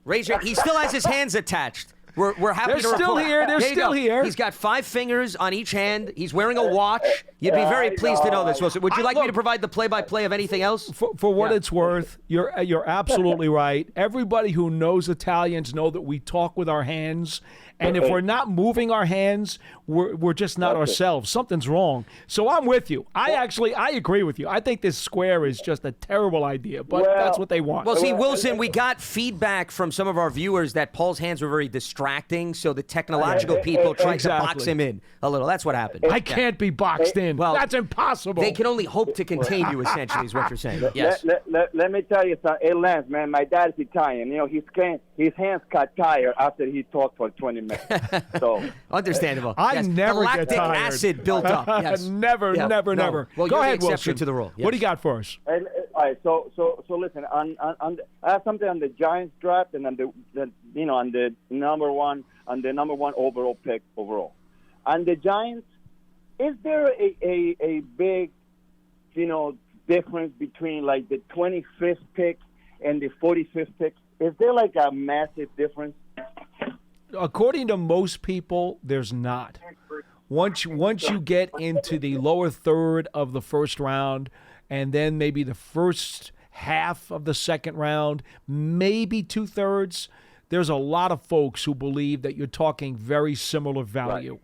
Raise your. He still has his hands attached. We're happy They're to report. still here. They're There you still go. here. He's got 5 fingers on each hand. He's wearing a watch. You'd be very pleased to know this, Wilson. Would you like me to provide the play-by-play of anything else? For what it's worth, you're absolutely right. Everybody who knows Italians know that we talk with our hands, and if we're not moving our hands, we're just not ourselves. Something's wrong. So I'm with you. I agree with you. I think this square is just a terrible idea, but that's what they want. Well, see, Wilson, we got feedback from some of our viewers that Paul's hands were very distracting, so the technological people tried to box him in a little. That's what happened. I can't be boxed in. Well, that's impossible. They can only hope to contain you, essentially, is what you're saying. Yes. Let me tell you something. Hey, Lance, man, my dad's Italian. His hands got tired after he talked for 20 minutes. So Understandable. I never the get lactic tired. acid built up. Yes. Never. No. Go Well, you're ahead, the exception Wilson. to the rule. Yes. What do you got for us? all right, so listen. On I have something on the Giants draft and on the number one overall pick overall. On the Giants, is there a big difference between like the 25th pick and the 45th pick? Is there like a massive difference? According to most people, there's not. Once you get into the lower third of the first round, and then maybe the first half of the second round, maybe 2/3, there's a lot of folks who believe that you're talking very similar value. Right.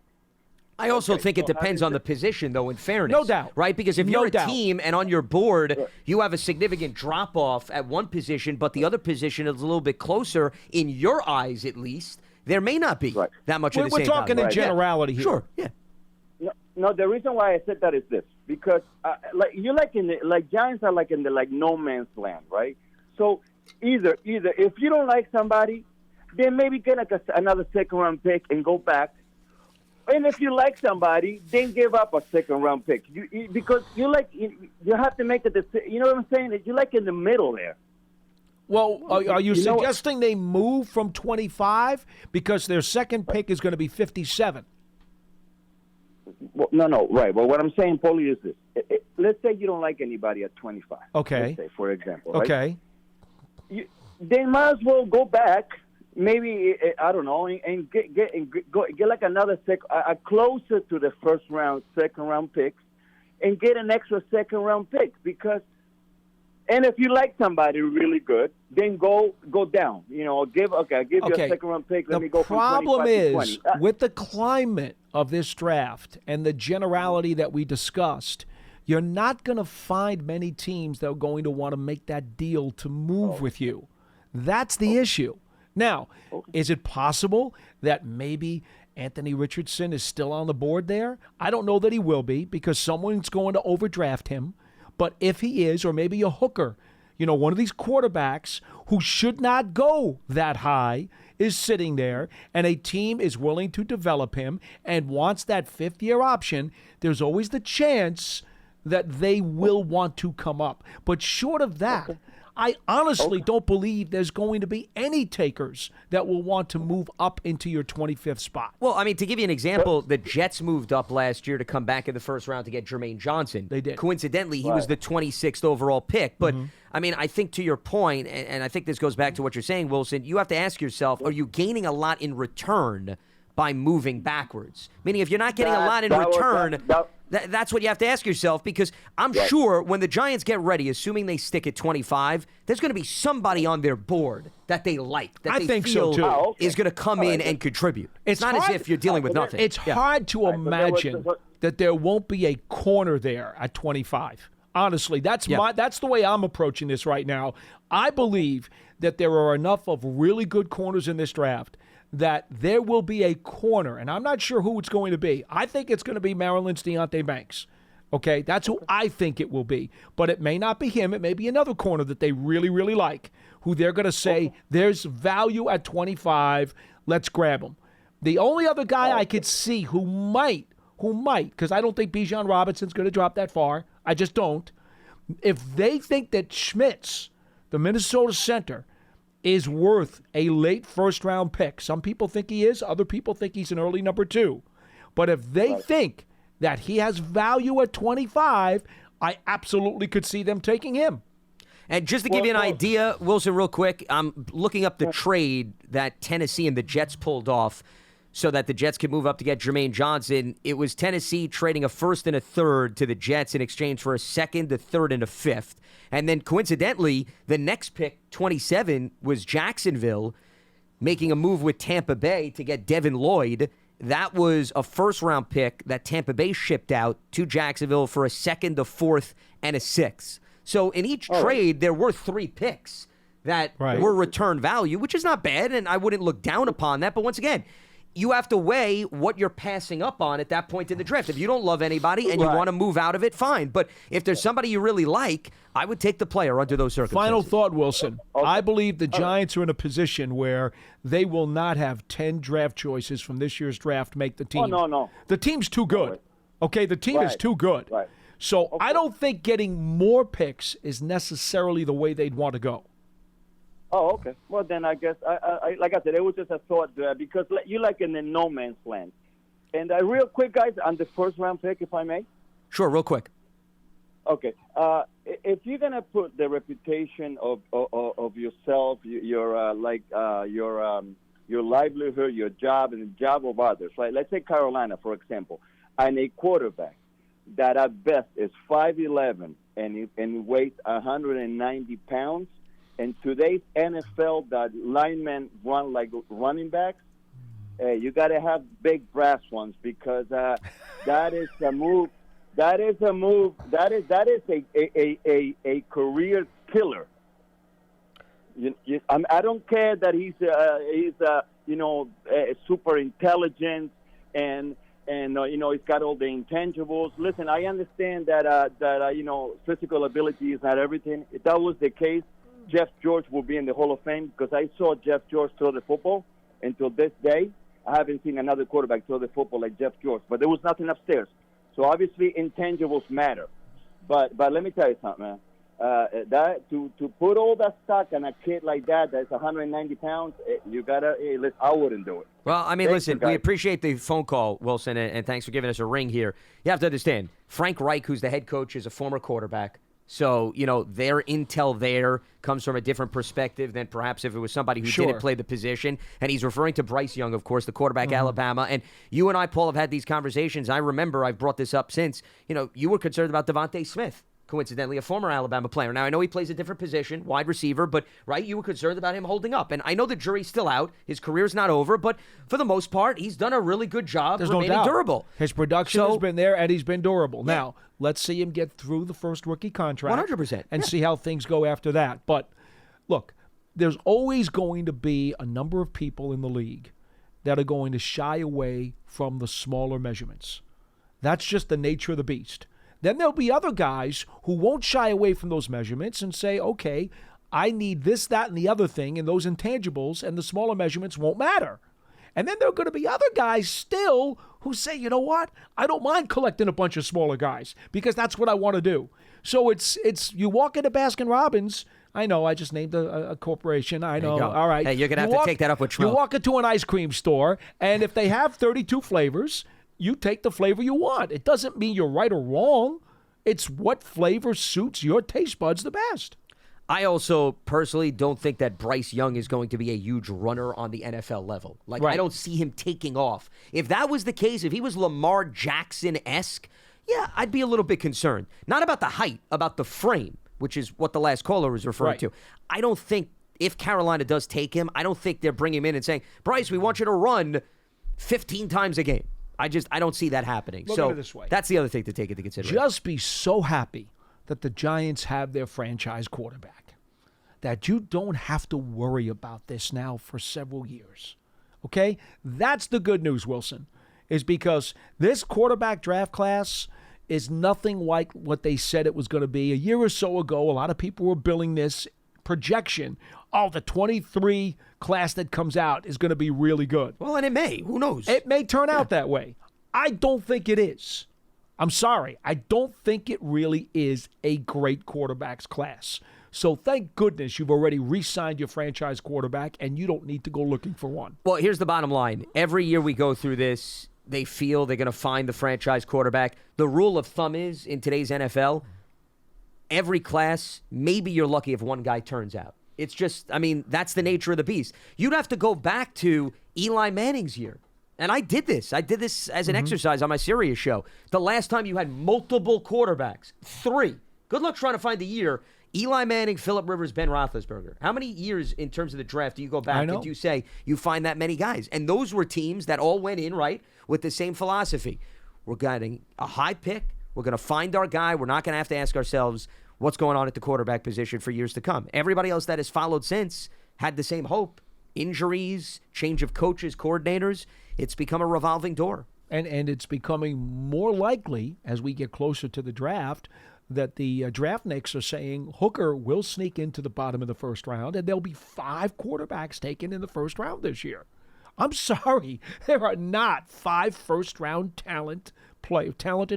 I also think it depends on the position, though, in fairness. No doubt. Right? Because if No you're a doubt. team and on your board, you have a significant drop-off at one position, but the other position is a little bit closer, in your eyes at least, there may not be that much of the We're same talking value. in generality here. Sure, yeah. No, the reason why I said that is this, because Giants are like in the no man's land, right? So either if you don't like somebody, then maybe get another second round pick and go back. And if you like somebody, then give up a second round pick. Because you have to make a decision. You know what I'm saying? You're like in the middle there. Well, are you suggesting they move from 25 because their second pick is going to be 57? Well, no, right. Well, what I'm saying, Paulie, is this. Let's say you don't like anybody at 25. Okay. Let's say, for example. Right? Okay. They might as well go back, maybe, I don't know, and get like another closer to the first round, second round picks, and get an extra second round pick and if you like somebody really good, then go down. I'll give you a second round pick. Let me go from 25 to 20. The problem is, with the climate of this draft and the generality that we discussed, you're not going to find many teams that are going to want to make that deal to move with you. That's the issue. Now, is it possible that maybe Anthony Richardson is still on the board there? I don't know that he will be because someone's going to overdraft him. But if he is, or maybe a hooker, one of these quarterbacks who should not go that high is sitting there, and a team is willing to develop him and wants that fifth-year option, there's always the chance that they will want to come up. But short of that, I honestly don't believe there's going to be any takers that will want to move up into your 25th spot. Well, I mean, to give you an example, the Jets moved up last year to come back in the first round to get Jermaine Johnson. They did. Coincidentally, he was the 26th overall pick. But, I mean, I think to your point, and I think this goes back to what you're saying, Wilson, you have to ask yourself, are you gaining a lot in return by moving backwards? Meaning, if you're not getting a lot in return... That's what you have to ask yourself, because I'm sure when the Giants get ready, assuming they stick at 25, there's going to be somebody on their board that they like, that I they think feel so too. is going to come in and contribute. It's not hard, as if you're dealing with nothing. It's hard to imagine that there won't be a corner there at 25. Honestly, that's the way I'm approaching this right now. I believe that there are enough of really good corners in this draft that there will be a corner, and I'm not sure who it's going to be. I think it's going to be Maryland's Deonte Banks. Okay, that's who I think it will be. But it may not be him. It may be another corner that they really, really like, who they're going to say, there's value at 25, let's grab him. The only other guy I could see who might, because I don't think Bijan Robinson's going to drop that far. I just don't. If they think that Schmitz, the Minnesota center, is worth a late first-round pick, some people think he is, other people think he's an early number 2. But if they think that he has value at 25, I absolutely could see them taking him. And just to give you an idea, Wilson, real quick, I'm looking up the trade that Tennessee and the Jets pulled off so that the Jets could move up to get Jermaine Johnson. It was Tennessee trading a first and a third to the Jets in exchange for a second, a third, and a fifth. And then coincidentally, the next pick, 27, was Jacksonville making a move with Tampa Bay to get Devin Lloyd. That was a first-round pick that Tampa Bay shipped out to Jacksonville for a second, a fourth, and a sixth. So in each trade, there were 3 picks that were return value, which is not bad, and I wouldn't look down upon that. But once again, you have to weigh what you're passing up on at that point in the draft. If you don't love anybody and you want to move out of it, fine. But if there's somebody you really like, I would take the player under those circumstances. Final thought, Wilson. I believe the Giants are in a position where they will not have 10 draft choices from this year's draft make the team. Oh, no. The team's too good. Okay, the team is too good. Right. So I don't think getting more picks is necessarily the way they'd want to go. Oh, okay. Well, then I guess, I like I said, it was just a thought because you're like in the no man's land. And real quick, guys, on the first-round pick, if I may. Sure, real quick. Okay. If you're going to put the reputation of yourself, your livelihood, your job, and the job of others, right? Let's say Carolina, for example, and a quarterback that at best is 5'11" and weighs 190 pounds, in today's NFL, that linemen run like running backs, you got to have big brass ones because that is a move. That is a move. That is a career killer. I don't care that he's super intelligent and he's got all the intangibles. Listen, I understand that physical ability is not everything. If that was the case, Jeff George will be in the Hall of Fame because I saw Jeff George throw the football. Until this day, I haven't seen another quarterback throw the football like Jeff George. But there was nothing upstairs. So obviously intangibles matter. But let me tell you something, man. That to put all that stock on a kid like that's 190 pounds, you gotta. I wouldn't do it. Well, I mean, listen, we appreciate the phone call, Wilson, and thanks for giving us a ring here. You have to understand, Frank Reich, who's the head coach, is a former quarterback. So, their intel there comes from a different perspective than perhaps if it was somebody who didn't play the position. And he's referring to Bryce Young, of course, the quarterback, Alabama. And you and I, Paul, have had these conversations. I remember I've brought this up since. You were concerned about Devontae Smith, coincidentally, a former Alabama player. Now, I know he plays a different position, wide receiver, but, you were concerned about him holding up. And I know the jury's still out. His career's not over, but for the most part, he's done a really good job remaining durable. His production has been there, and he's been durable. Yeah. Now, let's see him get through the first rookie contract 100%, and see how things go after that. But, look, there's always going to be a number of people in the league that are going to shy away from the smaller measurements. That's just the nature of the beast. Then there'll be other guys who won't shy away from those measurements and say, okay, I need this, that, and the other thing, and those intangibles, and the smaller measurements won't matter. And then there are going to be other guys still who say, you know what? I don't mind collecting a bunch of smaller guys because that's what I want to do. So it's you walk into Baskin-Robbins. I know, I just named a corporation. I know. All right. Hey, you're going to have to take that up with Trump. You walk into an ice cream store, and if they have 32 flavors, you take the flavor you want. It doesn't mean you're right or wrong. It's what flavor suits your taste buds the best. I also personally don't think that Bryce Young is going to be a huge runner on the NFL level. I don't see him taking off. If that was the case, if he was Lamar Jackson-esque, yeah, I'd be a little bit concerned. Not about the height, about the frame, which is what the last caller was referring to. I don't think if Carolina does take him, I don't think they're bringing him in and saying, Bryce, we want you to run 15 times a game. I don't see that happening. Look at it this way. That's the other thing to take into consideration. Just be so happy that the Giants have their franchise quarterback that you don't have to worry about this now for several years. Okay? That's the good news, Wilson, is because this quarterback draft class is nothing like what they said it was going to be. A year or so ago, a lot of people were billing this projection. Oh, the 23 class that comes out is going to be really good. Well, and it may. Who knows? It may turn out that way. I don't think it is. I'm sorry. I don't think it really is a great quarterbacks class. So thank goodness you've already re-signed your franchise quarterback, and you don't need to go looking for one. Well, here's the bottom line. Every year we go through this, they feel they're going to find the franchise quarterback. The rule of thumb is, in today's NFL, every class, maybe you're lucky if one guy turns out. It's just, I mean, that's the nature of the beast. You'd have to go back to Eli Manning's year. And I did this. I did this as an exercise on my Sirius show. The last time you had multiple quarterbacks, 3. Good luck trying to find the year. Eli Manning, Phillip Rivers, Ben Roethlisberger. How many years in terms of the draft do you go back and you say you find that many guys? And those were teams that all went in, right, with the same philosophy. We're getting a high pick. We're going to find our guy. We're not going to have to ask ourselves what's going on at the quarterback position for years to come. Everybody else that has followed since had the same hope. Injuries, change of coaches, coordinators. It's become a revolving door. And it's becoming more likely as we get closer to the draft that the draftniks are saying Hooker will sneak into the bottom of the first round, and there'll be 5 quarterbacks taken in the first round this year. I'm sorry, there are not 5 first-round talented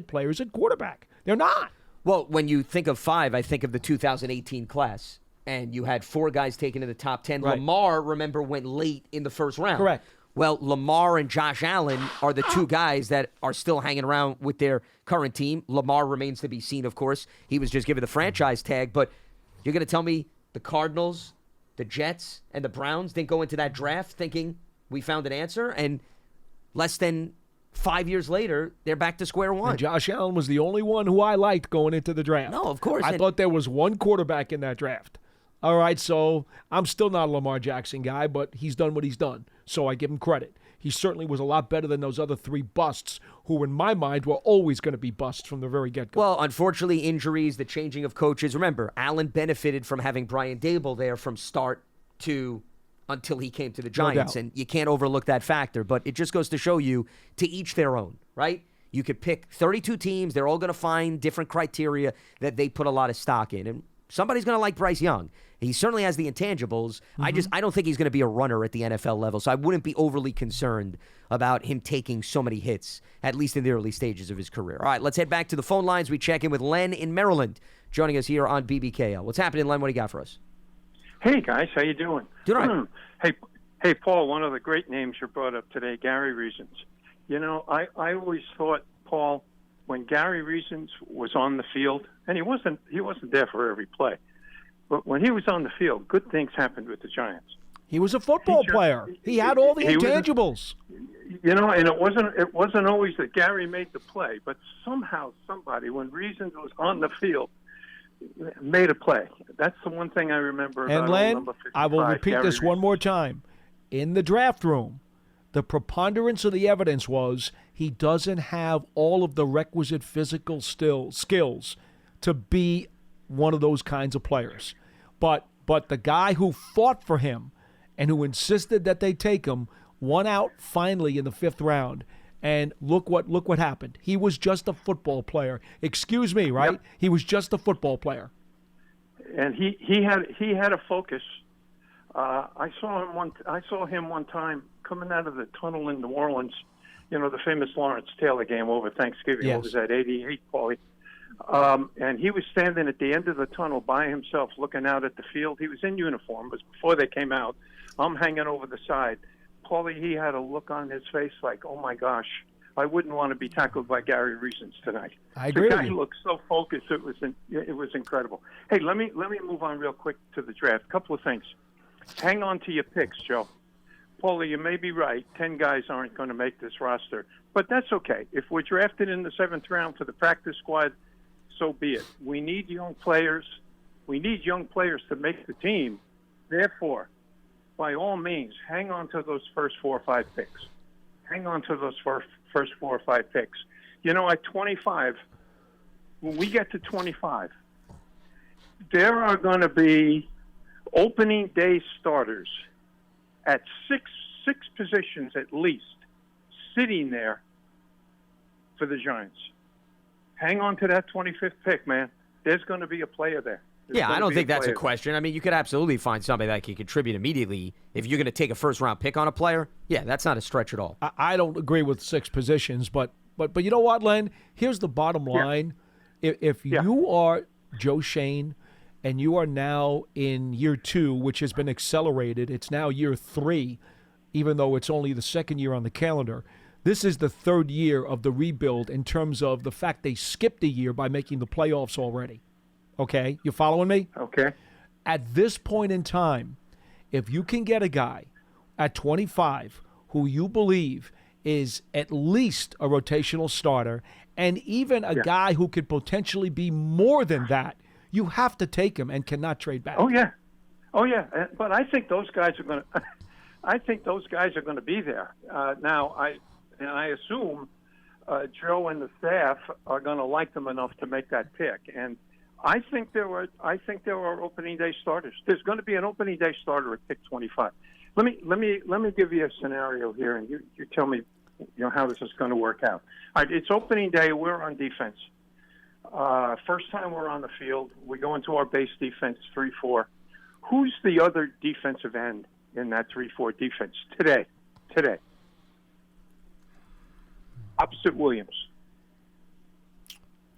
players at quarterback. They're not. Well, when you think of 5, I think of the 2018 class, and you had 4 guys taken in the top 10. Right. Lamar, remember, went late in the first round. Correct. Well, Lamar and Josh Allen are the 2 guys that are still hanging around with their current team. Lamar remains to be seen, of course. He was just given the franchise tag. But you're going to tell me the Cardinals, the Jets, and the Browns didn't go into that draft thinking we found an answer? And less than 5 years later, they're back to square one. And Josh Allen was the only one who I liked going into the draft. No, of course. I thought there was one quarterback in that draft. All right, so I'm still not a Lamar Jackson guy, but he's done what he's done, so I give him credit. He certainly was a lot better than those other 3 busts who, in my mind, were always going to be busts from the very get-go. Well, unfortunately, injuries, the changing of coaches. Remember, Allen benefited from having Brian Daboll there from start to until he came to the Giants, and you can't overlook that factor. But it just goes to show you, to each their own, right? You could pick 32 teams. They're all going to find different criteria that they put a lot of stock in, and somebody's going to like Bryce Young. He certainly has the intangibles. I don't think he's going to be a runner at the NFL level, so I wouldn't be overly concerned about him taking so many hits, at least in the early stages of his career. All right, let's head back to the phone lines. We check in with Len in Maryland, joining us here on BBKL. What's happening, Len? What do you got for us? Hey, guys. How you doing? Doing all right. Hey, Paul, one of the great names you brought up today, Gary Reasons. You know, I always thought, Paul, when Gary Reasons was on the field, and he wasn't there for every play, but when he was on the field, good things happened with the Giants. He was a football player. He had all the intangibles. You know, and it wasn't always that Gary made the play, but somehow somebody, when Reasons was on the field, made a play. That's the one thing I remember about And Len, number 55, I will repeat Gary this one Reasons. more time. In the draft room, the preponderance of the evidence was he doesn't have all of the requisite physical skills to be one of those kinds of players. But the guy who fought for him and who insisted that they take him won out finally in the 5th round. And look what happened. He was just a football player. Excuse me, right? Yep. He was just a football player. And he had a focus. I saw him one time coming out of the tunnel in New Orleans. You know, the famous Lawrence Taylor game over Thanksgiving. Yes. What was that, 88, Paulie? And he was standing at the end of the tunnel by himself looking out at the field. He was in uniform, but before they came out, I'm hanging over the side. Paulie, he had a look on his face like, oh, my gosh, I wouldn't want to be tackled by Gary Reasons tonight. I agree The with guy you. looked so focused, it was incredible. Hey, let me move on real quick to the draft. Couple of things. Hang on to your picks, Joe. Paulie, you may be right. 10 guys aren't going to make this roster, but that's okay. If we're drafted in the 7th round for the practice squad, so be it. We need young players. We need young players to make the team. Therefore, by all means, hang on to those first 4 or 5 picks. Hang on to those first 4 or 5 picks. You know, at 25, when we get to 25, there are going to be opening day starters at 6, 6 positions at least sitting there for the Giants. Hang on to that 25th pick, man. There's going to be a player there. Yeah, I don't think that's a question. I mean, you could absolutely find somebody that can contribute immediately. If you're going to take a first-round pick on a player, yeah, that's not a stretch at all. I don't agree with 6 positions, but you know what, Len? Here's the bottom line. If you are Joe Shane and you are now in year 2, which has been accelerated, it's now year 3, even though it's only the second year on the calendar. This is the 3rd year of the rebuild in terms of the fact they skipped a year by making the playoffs already. Okay, you following me? Okay. At this point in time, if you can get a guy at 25 who you believe is at least a rotational starter and even a guy who could potentially be more than that, you have to take him and cannot trade back. Oh yeah. But I think those guys are going to. I think those guys are going to be there. Now, I assume Joe and the staff are going to like them enough to make that pick. And I think there are opening day starters. There's going to be an opening day starter at pick 25. Let me give you a scenario here, and you tell me, how this is going to work out. All right, it's opening day. We're on defense. First time we're on the field, we go into our base defense 3-4. Who's the other defensive end in that 3-4 defense today? Opposite Williams.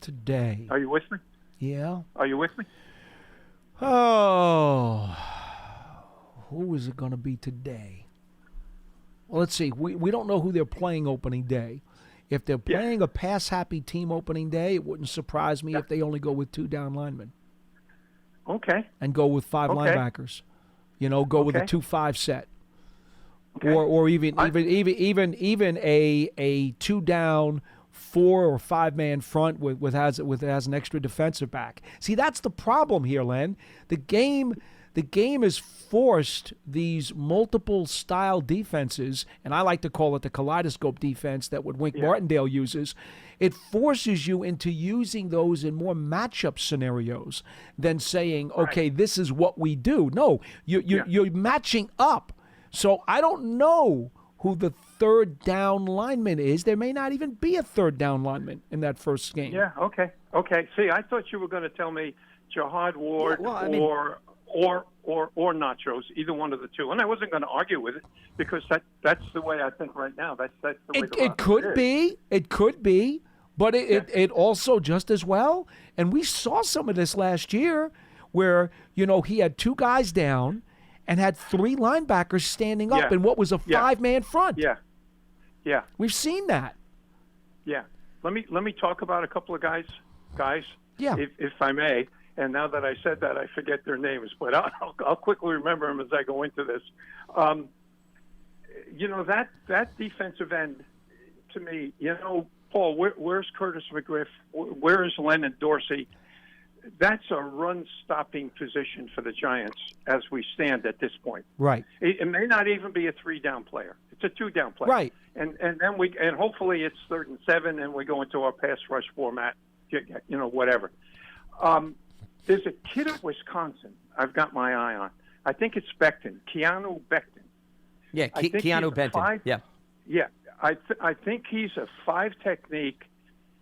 Today. Are you with me? Yeah. Are you with me? Oh, who is it going to be today? Well, let's see. We don't know who they're playing opening day. If they're playing a pass-happy team opening day, it wouldn't surprise me if they only go with 2 down linemen. Okay. And go with 5 linebackers. Go with a 2-5 set. Okay. Or even a 2 down 4 or 5 man front with has an extra defensive back. See, that's the problem here, Len. The game has forced these multiple style defenses, and I like to call it the kaleidoscope defense that what Wink Martindale uses. It forces you into using those in more matchup scenarios than saying, okay, this is what we do. No, you're matching up. So I don't know who the 3rd down lineman is. There may not even be a 3rd down lineman in that first game. Yeah, okay. See, I thought you were going to tell me Jihad Ward or Nachos, either one of the two. And I wasn't going to argue with it because that's the way I think right now. That's the way it could be. It could be. But it also just as well. And we saw some of this last year where, he had 2 guys down and had 3 linebackers standing up in what was a 5-man front. Yeah. We've seen that. Yeah. Let me talk about a couple of guys. Yeah. If I may. And now that I said that, I forget their names, but I'll quickly remember them as I go into this. That defensive end, to me, Paul, where's Curtis McGriff? Where is Lennon Dorsey? That's a run-stopping position for the Giants as we stand at this point. Right. It may not even be a 3-down player. It's a 2-down player. Right. And then hopefully it's 3rd and 7, and we go into our pass rush format. Whatever. There's a kid at Wisconsin I've got my eye on. I think it's Becton, Keanu Becton. Yeah, Keanu Becton. Yeah, I think he's a 5-technique,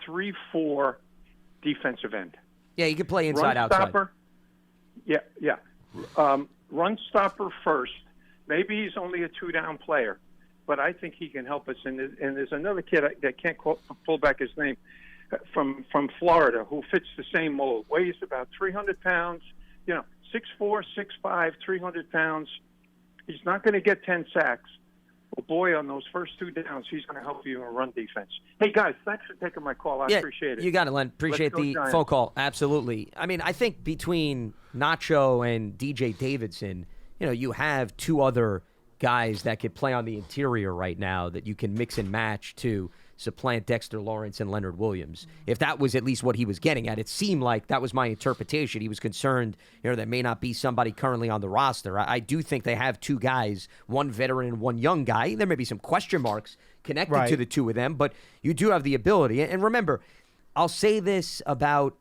3-4 defensive end. Yeah, you can play inside, outside. Stopper. Yeah. Run stopper first. Maybe he's only a 2-down player, but I think he can help us. And there's another kid that can't pull back his name from Florida who fits the same mold. Weighs about 300 pounds. 6'4", 6'5", 300 pounds. He's not going to get 10 sacks. But boy, on those first 2 downs, he's going to help you in run defense. Hey, guys, thanks for taking my call. I appreciate it. You got it, Len. Appreciate the phone call. Absolutely. I mean, I think between Nacho and DJ Davidson, you have 2 other guys that could play on the interior right now that you can mix and match to supplant Dexter Lawrence and Leonard Williams. If that was at least what he was getting at, it seemed like that was my interpretation. He was concerned, there may not be somebody currently on the roster. I do think they have 2 guys, 1 veteran and 1 young guy. There may be some question marks connected to the 2 of them, but you do have the ability. And remember, I'll say this about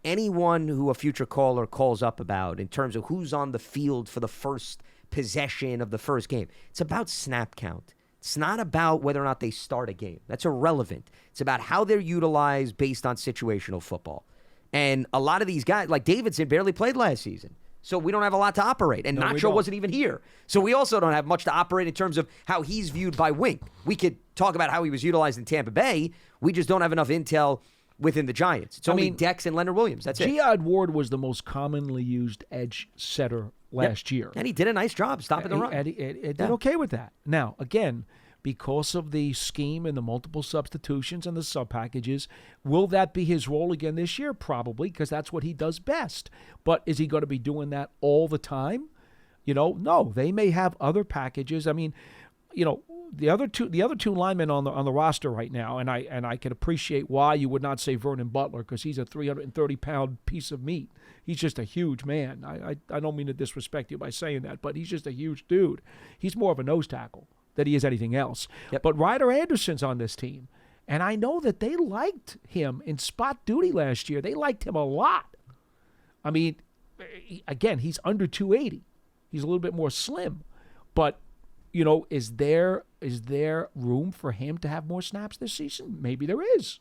anyone who a future caller calls up about in terms of who's on the field for the first possession of the first game. It's about snap count. It's not about whether or not they start a game. That's irrelevant. It's about how they're utilized based on situational football. And a lot of these guys, like Davidson, barely played last season. So we don't have a lot to operate. And Nacho wasn't even here. So we also don't have much to operate in terms of how he's viewed by Wink. We could talk about how he was utilized in Tampa Bay. We just don't have enough intel within the Giants. It's only Dex and Leonard Williams. That's it. Giad Ward was the most commonly used edge setter last year. And he did a nice job stopping the run. He did okay with that. Now, again, because of the scheme and the multiple substitutions and the sub-packages, will that be his role again this year? Probably, because that's what he does best. But is he going to be doing that all the time? No. They may have other packages. I mean, the other two linemen on the roster right now, and I can appreciate why you would not say Vernon Butler, because he's a 330-pound piece of meat. He's just a huge man. I don't mean to disrespect you by saying that, but he's just a huge dude. He's more of a nose tackle than he is anything else. Yep. But Ryder Anderson's on this team, and I know that they liked him in spot duty last year. They liked him a lot. I mean, again, he's under 280. He's a little bit more slim. But, is there room for him to have more snaps this season? Maybe there is.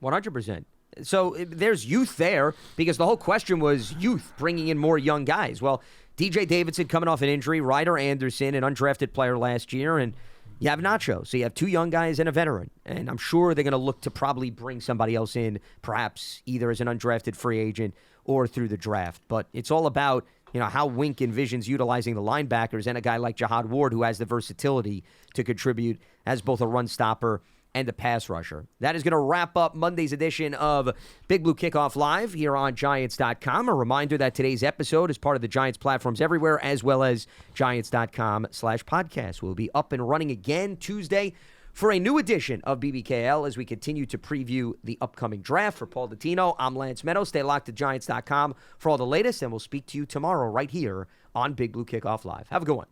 100%. So there's youth there, because the whole question was youth, bringing in more young guys. Well, DJ Davidson coming off an injury, Ryder Anderson, an undrafted player last year, and you have Nacho. So you have two young guys and a veteran. And I'm sure they're going to look to probably bring somebody else in, perhaps either as an undrafted free agent or through the draft. But it's all about, how Wink envisions utilizing the linebackers and a guy like Jihad Ward, who has the versatility to contribute as both a run stopper and a pass rusher. That is going to wrap up Monday's edition of Big Blue Kickoff Live here on Giants.com. A reminder that today's episode is part of the Giants platforms everywhere, as well as Giants.com/podcast. We'll be up and running again Tuesday for a new edition of BBKL as we continue to preview the upcoming draft. For Paul Dottino, I'm Lance Medow. Stay locked to Giants.com for all the latest, and we'll speak to you tomorrow right here on Big Blue Kickoff Live. Have a good one.